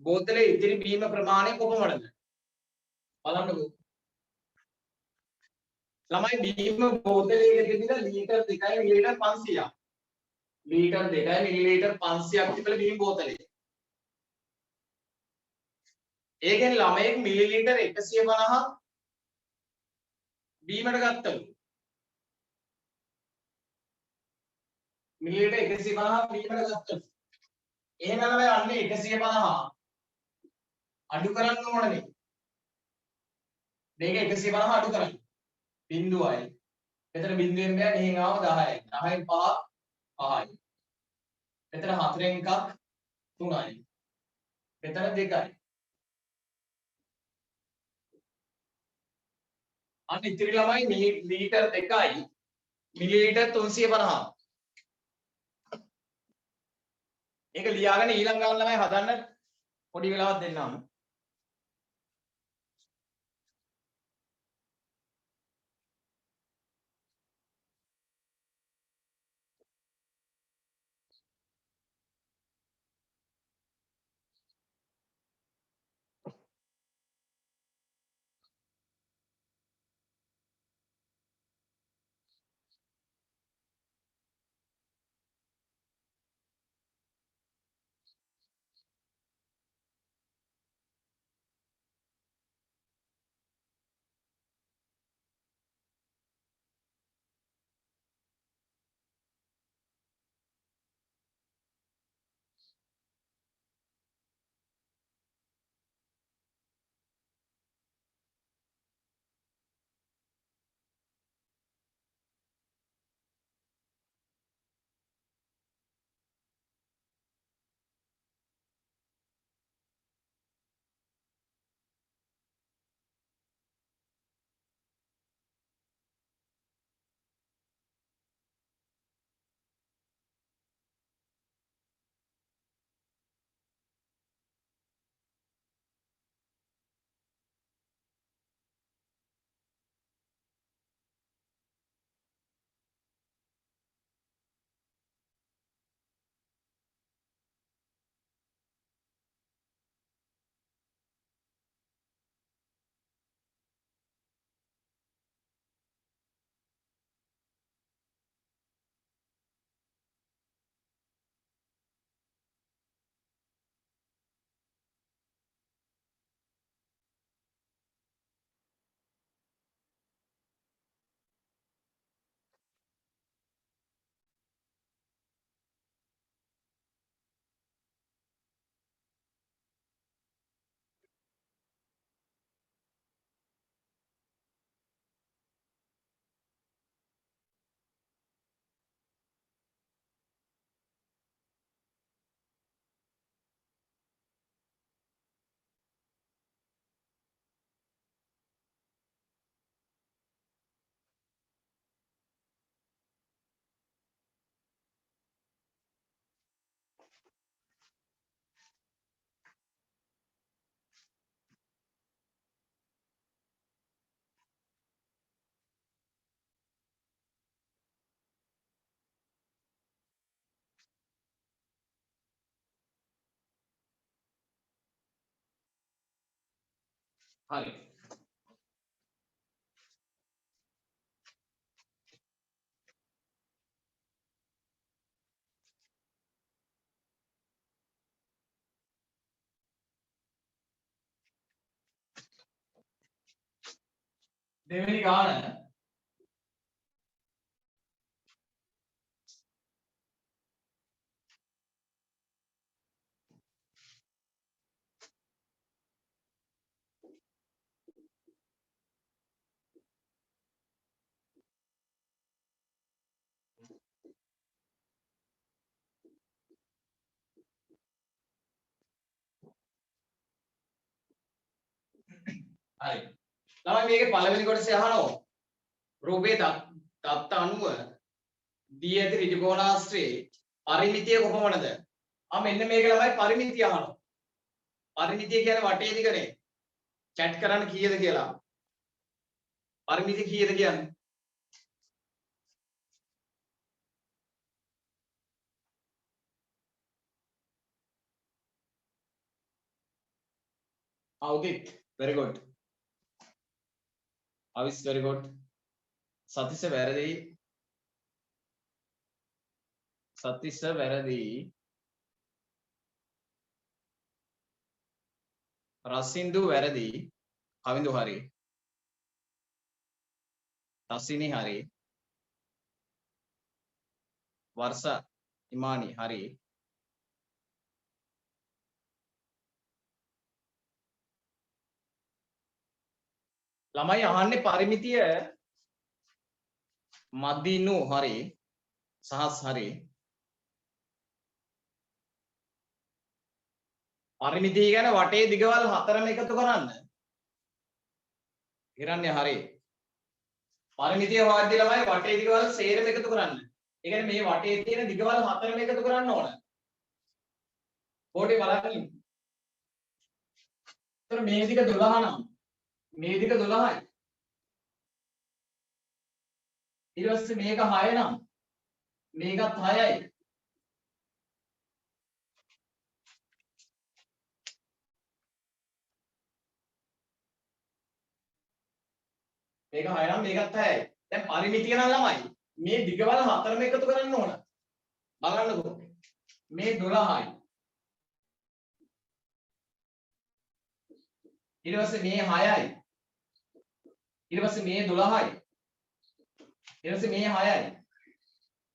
බෝතලේ ඉතිරි බීම ප්‍රමාණය කොපමණද? බලන්නකෝ. ළමයි බීම බෝතලයක තිබිලා ලීටර් 2යි මිලිලීටර් 500ක්. ලීටර් 2යි මිලිලීටර් 500ක් තිබිලා බීම බෝතලේ. ඒ කියන්නේ ළමයෙක් මිලිලීටර් 150ක් බීමට ගත්තලු. මිලිලීටර් 150ක් බීමට ගත්තලු. එහෙනම් ළමයි අන්නේ 150 අඩු කරන්න ඕනනේ. මේක 150 අඩු කරන්න. 0යි. මෙතන බිංදුවෙන් බෑ මෙහෙන් ආව 10යි. 10න් 5 5යි. මෙතන 4න් එකක් 3යි. මෙතන 2යි. අන්න ඉතිරි ළමයි ලීටර් 2යි මිලිලීටර් 350. ඒක ලියාගෙන ඊළඟ ගාන ළමයි හදන්න පොඩි වෙලාවක් දෙන්නම්. හරි. දෙවෙනි ගාන හරි. ළමයි මේකේ පළවෙනි කොටසේ අහනවා රූපේ තත්ත අණුව දී ඇති ඍජුකෝණාශ්‍රයේ පරිමිතිය කොපමණද? මෙන්න මේක ළමයි පරිමිතිය අහනවා. පරිමිතිය කියන්නේ වටේ දිගනේ. chat කරන්න කීයද කියලා. පරිමිතිය කීයද කියන්නේ? Udit, very good. Avis, very good. Satisha වැරදි. Satisha වැරදි. Rasindu වැරදි. Kavindu hari. Tasini hari. Varsa Imani hari. ළමයි අහන්නේ පරිමිතිය මදිනු හරි සහස් හරි පරිමිතිය කියන්නේ වටේ දිගවල් හතරම එකතු කරන්න. හිරන්නේ හරි. පරිමිතිය හොයද්දී ළමයි වටේ දිගවල් සේරම එකතු කරන්න. ඒ කියන්නේ මේ වටේ තියෙන දිගවල් හතරම එකතු කරන්න ඕන. බෝඩේ බලන්න ඉන්න. ඒතර මේ දිග 12 නම් මේ දිග 12යි. ඊට පස්සේ මේක 6 නම් මේකත් 6යි. මේක 6 නම් මේකත් 6යි. දැන් පරිමිතිය නම් ළමයි මේ දිගවල හතරම එකතු කරන්න ඕන. බලන්නකෝ. මේ 12යි. ඊට පස්සේ මේ 6යි. ඊට පස්සේ මේ 12යි. ඊට පස්සේ මේ 6යි.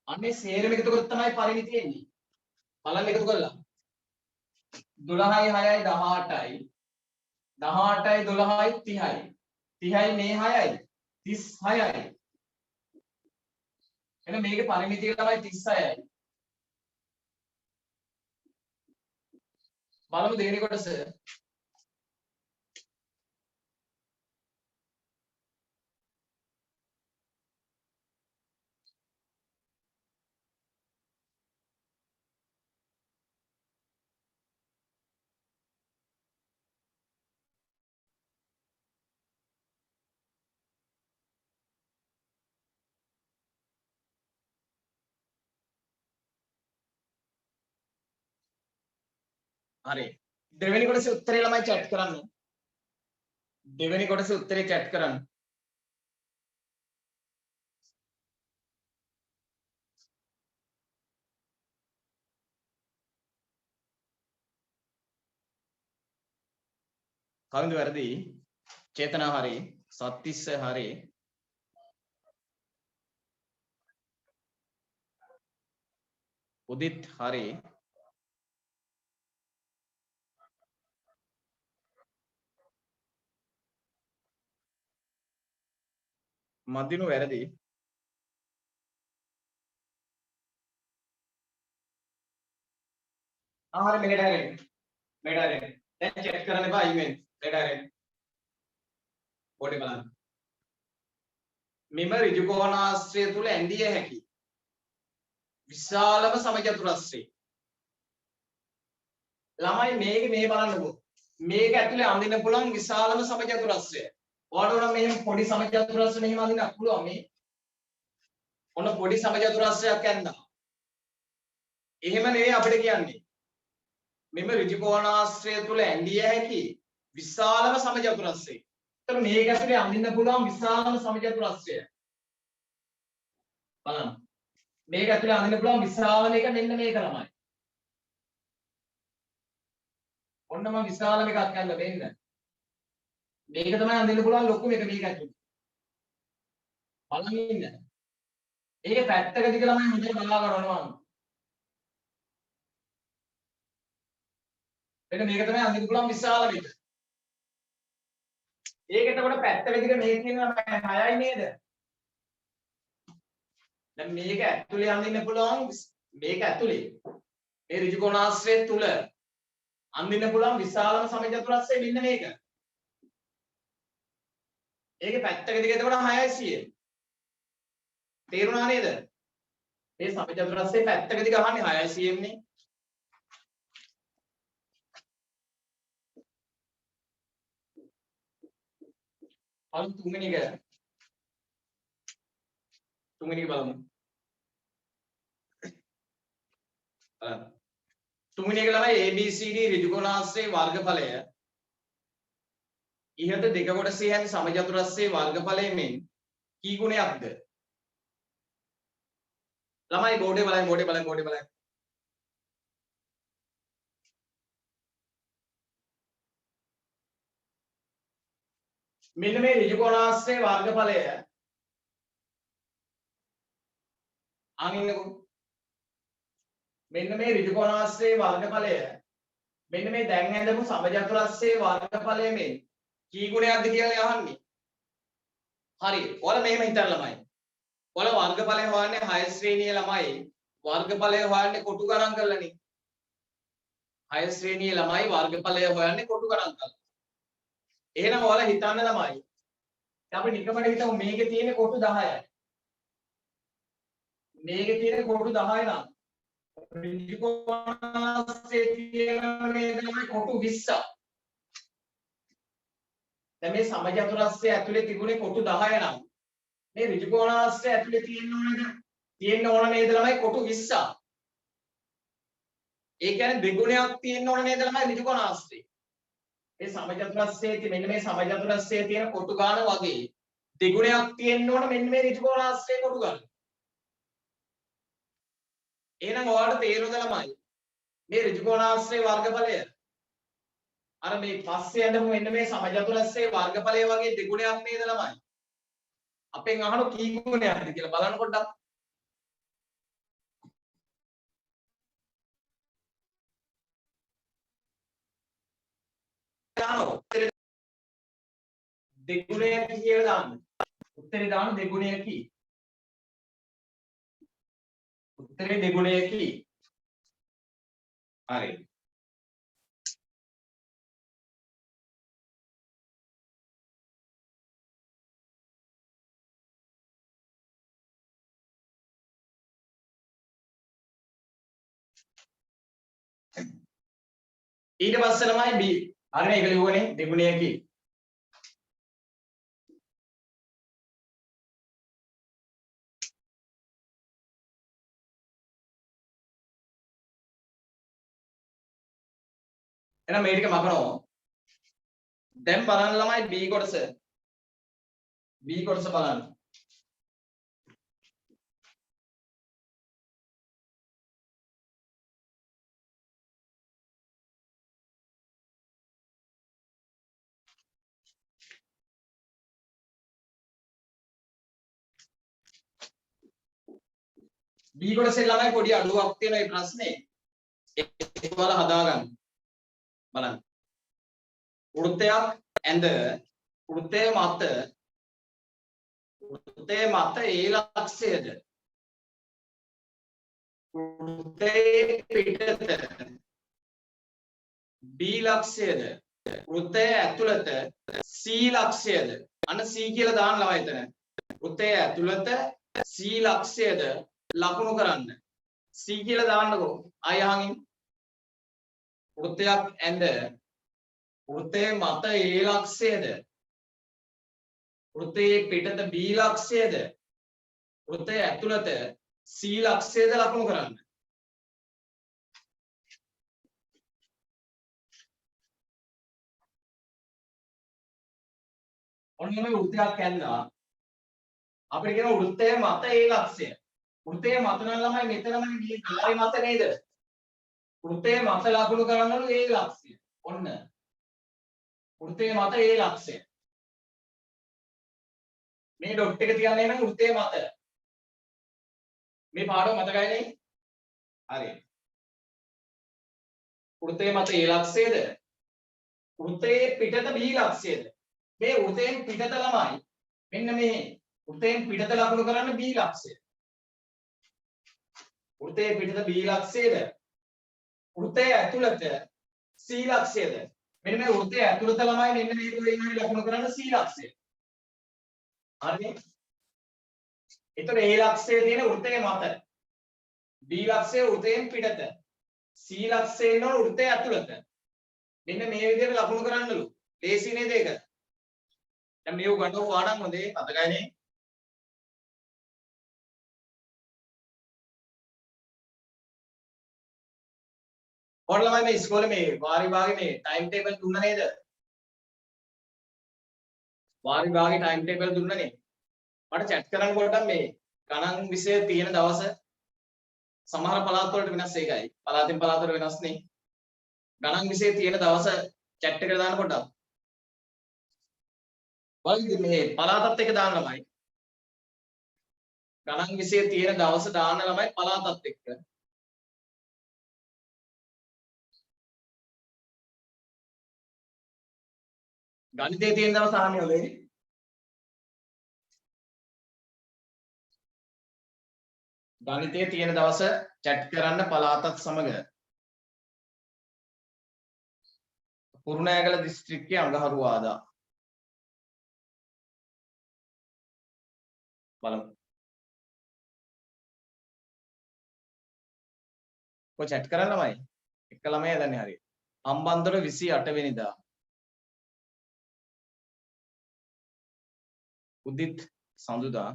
අන්නේ සේරම එකතු කරොත් තමයි පරිමිතිය එන්නේ. බලන්න එකතු කළා. 12යි 6යි 18යි. 18යි 12යි 30යි. 30යි මේ 6යි 36යි. එහෙනම් මේකේ පරිමිතිය තමයි 36යි. බලමු දෙවෙනි කොටස. හරි. දෙවෙනි කොටසේ උත්තරේ ළමයි chat කරන්න. දෙවෙනි කොටසේ උත්තරේ chat කරන්න. කවින්ද වැරදි. චේතනා හරි. සත්තිස්ස හරි. උදිත් හරි. මදිනු වැරදි. හරි මෙහෙට හැරෙන්න. මෙහෙට හැරෙන්න. දැන් චෙක් කරන්න එපා ඊමේල්. මෙහෙට හැරෙන්න. පොඩි බලන්න. මෙම ඍජු කෝණාශ්‍රය තුල ඇඳිය හැකි විශාලම සමචතුරස්‍රය. ළමයි මේක මේ බලන්නකෝ. මේක ඇතුලේ අඳින්න පුළුවන් විශාලම සමචතුරස්‍රය. ඔයාලට නම් මෙහෙම පොඩි සමචතුරස්‍රය මෙහෙම අඳින්න පුළුවන් මේ. ඔන්න පොඩි සමචතුරස්‍රයක් ඇඳලා. එහෙම නෙවෙයි අපිට කියන්නේ. මෙම ඍජු කෝණාශ්‍රය තුල ඇඳිය හැකි විශාලම සමචතුරස්‍රය. ඒතර මේක ඇතුලේ අඳින්න පුළුවන් විශාලම සමචතුරස්‍රය. බලන්න. මේක ඇතුලේ අඳින්න පුළුවන් විශාලම එක මෙන්න මේක ළමයි. ඔන්න මම විශාලම එකක් ගන්න වෙන්න. මේක තමයි අඳින්න පුළුවන් ලොකුම එක මේක ඇතුලේ. බලන්න ඉන්න. ඒකේ පැත්තක දිග ළමයි හොඳට බලා ගන්නවා. මෙන්න මේක තමයි අඳින්න පුළුවන් විශාලම එක. ඒක එතකොට පැත්තක දිග මේක කියනවා 6යි නේද? දැන් මේක ඇතුලේ අඳින්න පුළුවන් මේක ඇතුලේ මේ ඍජු කෝණාශ්‍රය තුල අඳින්න පුළුවන් විශාලම සමචතුරස්‍රය මෙන්න මේක. ඒකේ පැත්තක දිග එතකොට 600. තේරුණා නේද? මේ සමචතුරස්‍රයේ පැත්තක දිග අහන්නේ 600 නේ. අලුත් තුන්වෙනි එක බලමු. තුන්වෙනි එක ළමයි ABCD ඍජු කෝණාශ්‍රයේ වර්ගඵලය ඉහත දෙක කොටසේ ඇති සමචතුරස්‍රයේ වර්ගඵලය මෙන් කී ගුණයක්ද? ළමයි බෝඩේ බලන්න. මෙන්න මේ ඍජු කෝණාශ්‍රයේ වර්ගඵලය අනින්නකෝ. මෙන්න මේ ඍජු කෝණාශ්‍රයේ වර්ගඵලය මෙන්න මේ දැන් ඇඳපු සමචතුරස්‍රයේ වර්ගඵලය මෙන් කී ගුණයක්ද කියලා අහන්නේ. හරි. ඔයාලා මෙහෙම හිතන්න ළමයි. ඔයාලා වර්ගඵලය හොයන්නේ 6 ශ්‍රේණියේ ළමයි වර්ගඵලය හොයන්නේ කොටු ගණන් කරලානේ. 6 ශ්‍රේණියේ ළමයි වර්ගඵලය හොයන්නේ කොටු ගණන් කරලා. එහෙනම් ඔයාලා හිතන්න ළමයි. අපි නිකමට හිතමු මේකේ තියෙන කොටු 10යි. මේකේ තියෙන කොටු 10 නම් ත්‍රිකෝණාස්සේ තියෙන මේ තමයි කොටු 20ක්. දැන් මේ සමචතුරස්‍රය ඇතුලේ තිබුණේ කොටු 10 නම් මේ ඍජුකෝණාස්‍රය ඇතුලේ තියෙන්න ඕන නේද ළමයි කොටු 20ක්. ඒ කියන්නේ දෙගුණයක් තියෙන්න ඕන නේද ළමයි ඍජුකෝණාස්‍රේ. මේ සමචතුරස්‍රයේ මෙන්න මේ සමචතුරස්‍රයේ තියෙන කොටු ගාන වගේ දෙගුණයක් තියෙන්න ඕන මෙන්න මේ ඍජුකෝණාස්‍රයේ කොටු ගාන. එහෙනම් ඔයාලට තේරුණාද ළමයි මේ ඍජුකෝණාස්‍රයේ වර්ගඵලය අර මේ පස්සේ යනම මෙන්න මේ සමචතුරස්‍රයේ වර්ගඵලය වගේ දෙගුණයක් නේද ළමයි. අපෙන් අහන කී ගුණයක්ද කියලා බලන්න පොඩ්ඩක්. දෙගුණයක් කියලා දාන්න. උත්තරේ දාන්න දෙගුණයකි. උත්තරේ දෙගුණයකි. හරි. ඊට පස්සේ ළමයි B. හරි මේක ලියුවනේ දෙගුණයකි. එහෙනම් මේ ටික මකනවා. දැන් බලන්න ළමයි B කොටස. B කොටස බලන්න. B කොටසේ ළමයි පොඩි අඩුවක් තියෙන මේ ප්‍රශ්නේ. ඒක ඔයාලා හදාගන්න. බලන්න. වෘත්තයක් ඇඳ වෘත්තය මත A ලක්ෂයද වෘත්තයේ පිටත B ලක්ෂයද වෘත්තය ඇතුළත C ලක්ෂයද අන්න C කියලා දාන්න ළමයි එතන. වෘත්තය ඇතුළත C ලක්ෂයද ලකුණු කරන්න. C කියලා දාන්නකෝ. ආය අහමින් වෘත්තයක් ඇඳ වෘත්තයේ මත A ලක්ෂයද වෘත්තයේ පිටත B ලක්ෂයද වෘත්තයේ ඇතුළත C ලක්ෂයද ලකුණු කරන්න. ඔන්න මේ වෘත්තයක් ඇඳලා අපිට කියන වෘත්තයේ මත A ලක්ෂය. වෘත්තයේ මත නම් ළමයි මෙතනම මේ කාර්ය මත නේද? වෘත්තයේ මත ලකුණු කරන්නලු A ලක්ෂය. ඔන්න වෘත්තයේ මත A ලක්ෂය. මේ ඩොට් එක තියන්නේ නම් වෘත්තයේ මත. මේ පාඩම මතකයිනේ? හරි. වෘත්තයේ මත A ලක්ෂයද? වෘත්තයේ පිටත B ලක්ෂයද? මේ වෘත්තයෙන් පිටත ළමයි. මෙන්න මේ වෘත්තයෙන් පිටත ලකුණු කරන්න B ලක්ෂය. වෘත්තයේ පිටත B ලක්ෂයද? වෘත්තයේ ඇතුළත C ලක්ෂයද? මෙන්න මේ වෘත්තයේ ඇතුළත ළමයි මෙන්න මේ වලින් හරි ලකුණු කරන්න C ලක්ෂය. හරිනේ? එතකොට A ලක්ෂයේ තියෙන වෘත්තයේ මත B ලක්ෂයේ වෘත්තයෙන් පිටත C ලක්ෂයේ ඉන්න වෘත්තයේ ඇතුළත මෙන්න මේ විදිහට ලකුණු කරන්නලු. ලේසි නේද ඒක? දැන් මේව ගන්නව පාඩම් හොඳේ මතකයිනේ? ඔයාලා ළමයි මේ ඉස්කෝලේ මේ වාර විභාගේ මේ ටයිම් ටේබල් දුන්න නේද? වාර විභාගේ ටයිම් ටේබල් දුන්නනේ. මට chat කරන්න පොඩ්ඩක් මේ ගණන් විෂය තියෙන දවස සමහර පළාත් වලට වෙනස් ඒකයි. පළාතින් පළාතට වෙනස් නේ. ගණන් විෂය තියෙන දවස chat එකට දාන්න පොඩ්ඩක්. බලන්න මේ පළාතත් එක දාන්න ළමයි. ගණන් විෂය තියෙන දවස දාන්න ළමයි පළාතත් එක්ක. ගණිතයේ තියෙන දවස් අහන්නේ ඔලේ. ගණිතයේ තියෙන දවස chat කරන්න පළාතත් සමග කුරුණෑගල දිස්ත්‍රික්කයේ අඟහරුවාදා බලමු. කො chat කරන්න ළමයි. එක ළමයා දන්නේ හරියට. හම්බන්තොට 28 වෙනිදා. උදිත් සඳුදා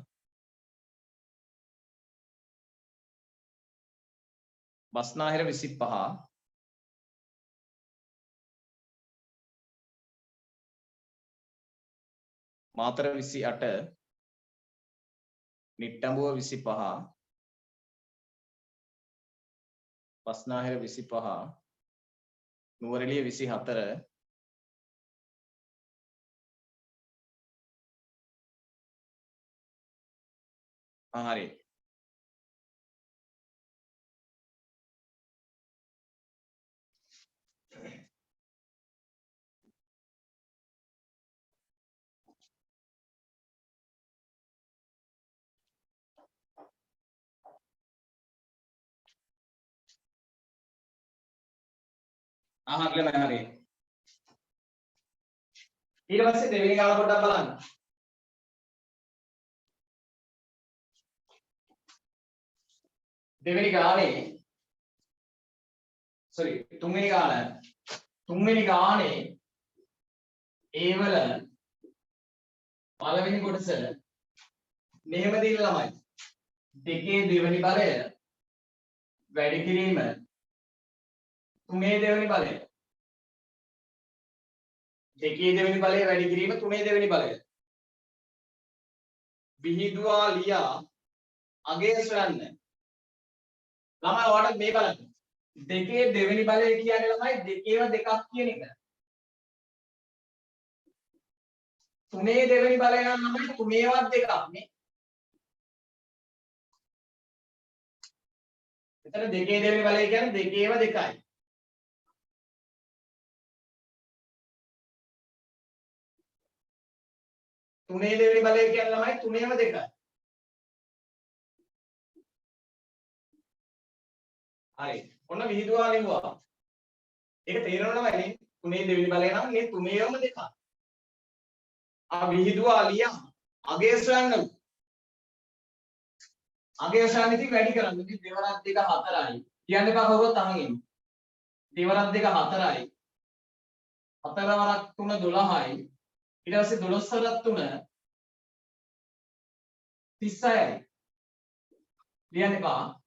බස්නාහිර 25 මාතර 28 නිට්ටඹුව 25 බස්නාහිර 25 නුවරඑළිය 24 හරි හරි ඊට පස්සේ දෙවෙනි ගාන පොඩ්ඩක් බලන්න. දෙවෙනි ගානේ තුන්වෙනි ගානේ ඒ වල පළවෙනි කොටස මෙහෙම දීලා ළමයි. දෙකේ දෙවෙනි බලය වැඩි කිරීම තුනේ දෙවෙනි බලය. දෙකේ දෙවෙනි බලය වැඩි කිරීම තුනේ දෙවෙනි බලය. විහිදුවා ලියා අගය සොයන්න. ළමයි ඔයාලට මේ බලන්න. දෙකේ දෙවෙනි බලය කියන්නේ ළමයි දෙකේව දෙකක් කියන එක. තුනේ දෙවෙනි බලය නම් ළමයි තුනේවත් දෙකක් නේ. එතන දෙකේ දෙවෙනි බලය කියන්නේ දෙකේව දෙකයි. තුනේ දෙවෙනි බලය කියන්නේ ළමයි තුනේම දෙකයි. හරි. ඔන්න විහිදුවා ලිව්වා. ඒක තේරෙනවද නේ? තුනේ දෙවෙනි බලය නම් මේ තුනේම දෙකක්. විහිදුවා ලියා අගය සොයන්න. අගය සොයන්න ඉතින් වැඩි කරන්න. ඉතින් දෙවරක් දෙක 4යි. කියන්න එපා කවුරුත් අහගෙන. දෙවරක් දෙක 4යි. 4 වරක් 3 12යි. ඊට පස්සේ 12 වරක් 3 36යි. ලියන්න එපා.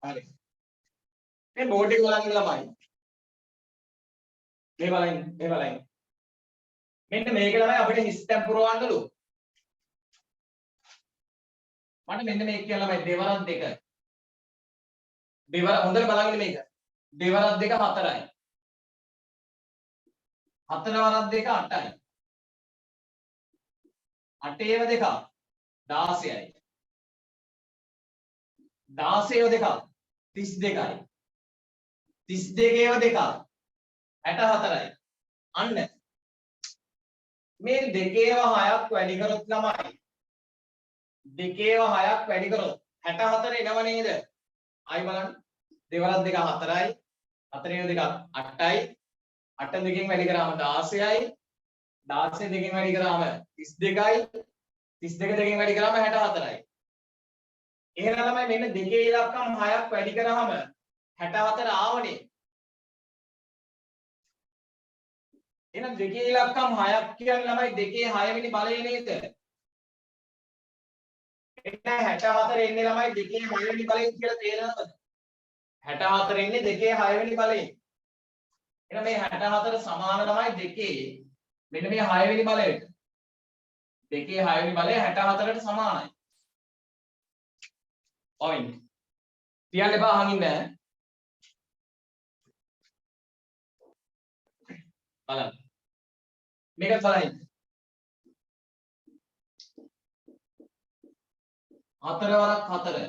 හරි. මේ බෝඩ් එක බලන්න ළමයි. මේ බලන්න. මෙන්න මේක ළමයි අපිට හිස්තැන් පුරවන්නලු. මට මෙන්න මේක කියලා ළමයි දෙවරක් දෙක. දෙවර හොඳට බලන්න මේක. දෙවරක් දෙක 4යි. 4 වරක් දෙක 8යි. 8ේව දෙක 16යි. 16ව දෙක 32යි. 32ේව දෙක 64යි. අන්න මේ දෙකේව 6ක් වැඩි කරොත් ළමයි දෙකේව 6ක් වැඩි කරොත් 64 එනව නේද? ආයි බලන්න. දෙවරක් දෙක 4යි. 4ේව දෙක 8යි. 8 දෙකෙන් වැඩි කරාම 16යි. 16 දෙකෙන් වැඩි කරාම 32යි. 32 දෙකෙන් වැඩි කරාම 64යි. එහෙනම් ළමයි මෙන්න දෙකේ ඉලක්කම් 6ක් වැඩි කරාම 64 ආවනේ. එහෙනම් දෙකේ ඉලක්කම් 6ක් කියන්නේ ළමයි දෙකේ 6 වෙනි බලය නේද? එහෙනම් 64 එන්නේ ළමයි දෙකේ 6 වෙනි බලයෙන් කියලා තේරෙනවද? 64 එන්නේ දෙකේ 6 වෙනි බලයෙන්. එහෙනම් මේ 64 සමාන ළමයි දෙකේ මෙන්න මේ 6 වෙනි බලයට. දෙකේ 6 වෙනි බලය 64ට සමානයි. point. තියන්න එපා අහන් ඉන්න. බලන්න. මේක බලන්න. 4 වරක් 4.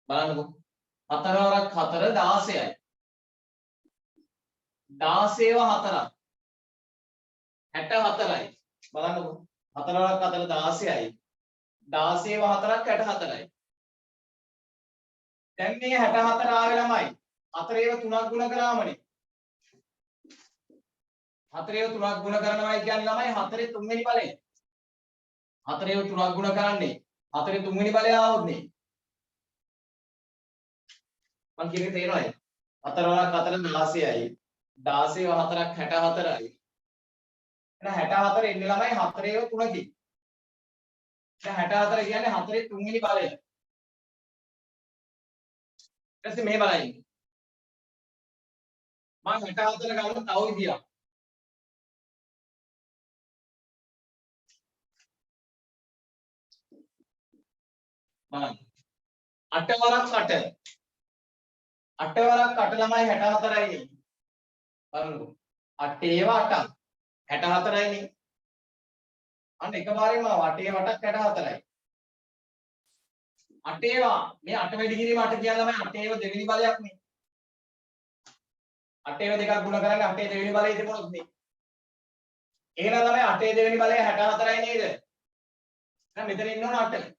බලන්නකෝ. 4 වරක් 4 16යි. 16ව 4ක් 64යි. බලන්නකෝ. 4 වරක් 4 16යි. 16ව 4ක් 64යි. දැන් මේ 64 ආවේ ළමයි. 4 ඒව 3ක් ගුණ කරාමනේ. 4 ඒව 3ක් ගුණ කරනවායි කියන්නේ ළමයි 4 3 වෙනි බලය. 4 ඒව 3ක් ගුණ කරන්නේ 4 3 වෙනි බලය ආවොත් නේ. මං කියන්නේ තේරෙනවද? 4 වරක් 4 16යි. 16ව 4ක් 64යි. එහෙනම් 64 එන්නේ ළමයි 4 ඒව 3කින්. දැන් 64 කියන්නේ 4 3 වෙනි බලය. ඊට පස්සේ මේ බලන්න. මම 64 ගන්න තව විදියක්. බලන්න. 8 වරක් 8. 8 වරක් 8 ළමයි 64යි නේ. බලන්නකෝ. 8 ඒව 8ක් 64යි නේ. අන්න එකපාරෙන්ම 8 ඒව 8ක් 64යි. 8 ඒවා මේ 8 වැඩි කිරීම 8 කියන ළමයි 8 ඒව දෙවෙනි බලයක් නේ. 8 ඒව දෙකක් ගුණ කරන්නේ 8 දෙවෙනි බලය තිබුණොත් නේ. එහෙනම් ළමයි 8 දෙවෙනි බලය 64යි නේද? එහෙනම් මෙතන ඉන්න ඕන 8.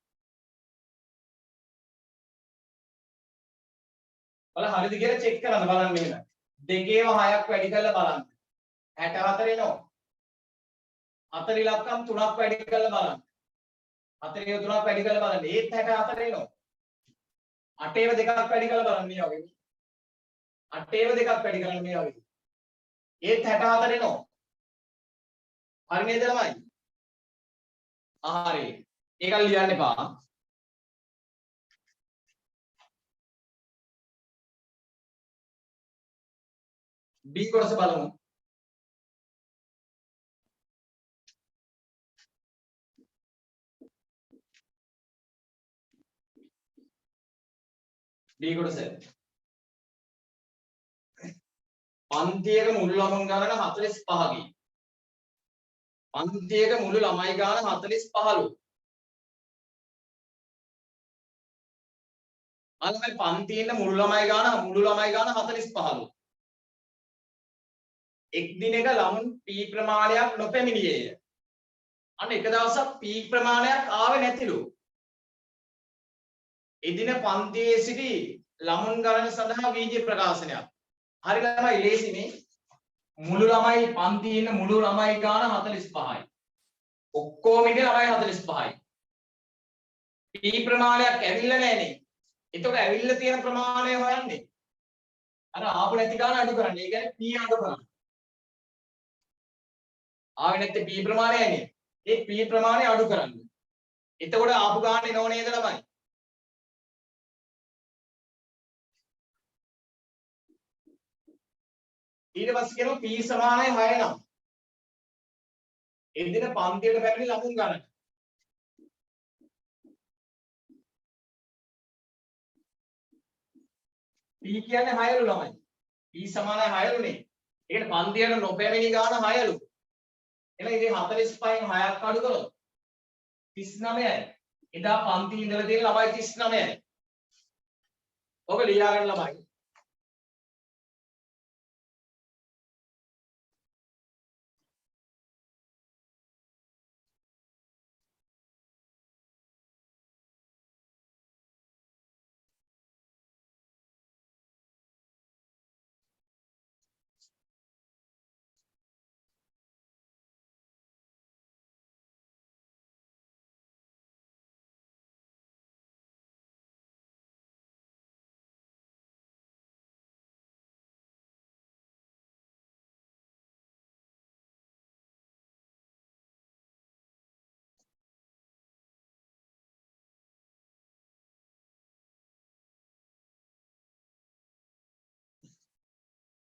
බලන්න හරිද කියලා චෙක් කරන්න බලන්න මෙහෙම. 2ඒව 6ක් වැඩි කරලා බලන්න. 64 එනවා. 4 ඉලක්කම් 3ක් වැඩි කරලා බලන්න. 4 ඒව 3ක් වැඩි කරලා බලන්න. ඒත් 64 එනවා. 8 ඒව දෙකක් වැඩි කරලා බලන්න මේ වගේ. 8 ඒව දෙකක් වැඩි කරන්න මේ වගේ. ඒත් 64 එනවා. හරි නේද ළමයි? හරි. ඒක ලියන්න එපා. B කොටස බලමු. B කොටස. පන්තියක මුළු ළමයි ගණන 45කි. පන්තියක මුළු ළමයි ගාන 45ලු. අන්න පන්තියේ ඉන්න මුළු ළමයි ගාන 45ලු. එක් දිනක ළමුන් P ප්‍රමාණයක් නොපැමිණියේය. අන්න එක දවසක් P ප්‍රමාණයක් ආවේ නැතිලු. එදින පන්තියේ සිටි ළමුන් ගණන සඳහා වීජ ප්‍රකාශනයක්. හරි ළමයි ලේසිනේ. මුළු ළමයි පන්තියේ ඉන්න මුළු ළමයි ගාන 45යි. ඔක්කොම ඉන්නේ ළමයි 45යි. P ප්‍රමාණයක් ඇවිල්ලා නැහනේ. එතකොට ඇවිල්ලා තියෙන ප්‍රමාණය හොයන්නේ. අර ආපු නැති ගාන අඩු කරන්න. ඒ කියන්නේ P අඩු කරන්න. ආවේ නැත්තේ P ප්‍රමාණයනේ. ඒ P ප්‍රමාණය අඩු කරන්න. එතකොට ආපු ගාන එනව නේද ළමයි? ඊට පස්සේ කියනවා P සමානයි 6 නම්. එදින පන්තියට පැමිණි ළමුන් ගණන. P කියන්නේ 6ලු ළමයි. P සමානයි 6ලුනේ. ඒකට පන්තියට නොපැමිණි ගාන 6ලු. එහෙනම් ඉතින් 45න් 6ක් අඩු කරොත් 39යි. එදා පන්ති ඉඳලා තියෙන ළමයි 39යි. ඔබ ලියාගන්න ළමයි.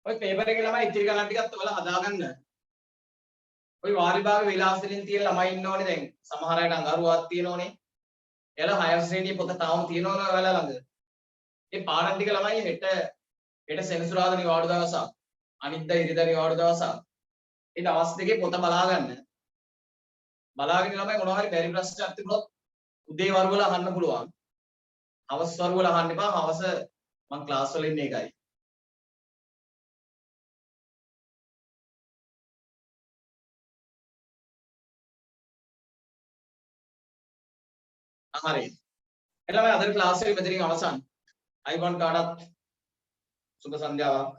ඔය පේපර් එකේ ළමයි ඉතිරි ගණන් ටිකත් ඔයාලා හදාගන්න. ඔය වාරි භාග විලාස වලින් තියෙන ළමයි ඉන්නෝනේ දැන්. සමහර අයට අඟහරුවක් තියෙනෝනේ. එයාලා 6 ශ්‍රේණියේ පොත තාම තියෙනවනේ ඔයාලා ළඟ. ඒ පාඩම් ටික ළමයි හෙට සෙනසුරාදා නිවාඩු දවසක් අනිද්දා ඉරිදා නිවාඩු දවසක්. ඒ දවස් දෙකේ පොත බලා ගන්න. බලාගෙන ළමයි මොනවා හරි බැරි ප්‍රශ්නයක් තිබුණොත් උදේ වරුවල අහන්න පුළුවන්. හවස් වරුවල අහන්න එපා. හවස මම ක්ලාස් වල ඉන්නේ ඒකයි. හරි. එළම අද ක්ලාස් එක මෙතනින් අවසන්. අයිබෝන් කාටත් සුබ සන්ධ්‍යාවක්.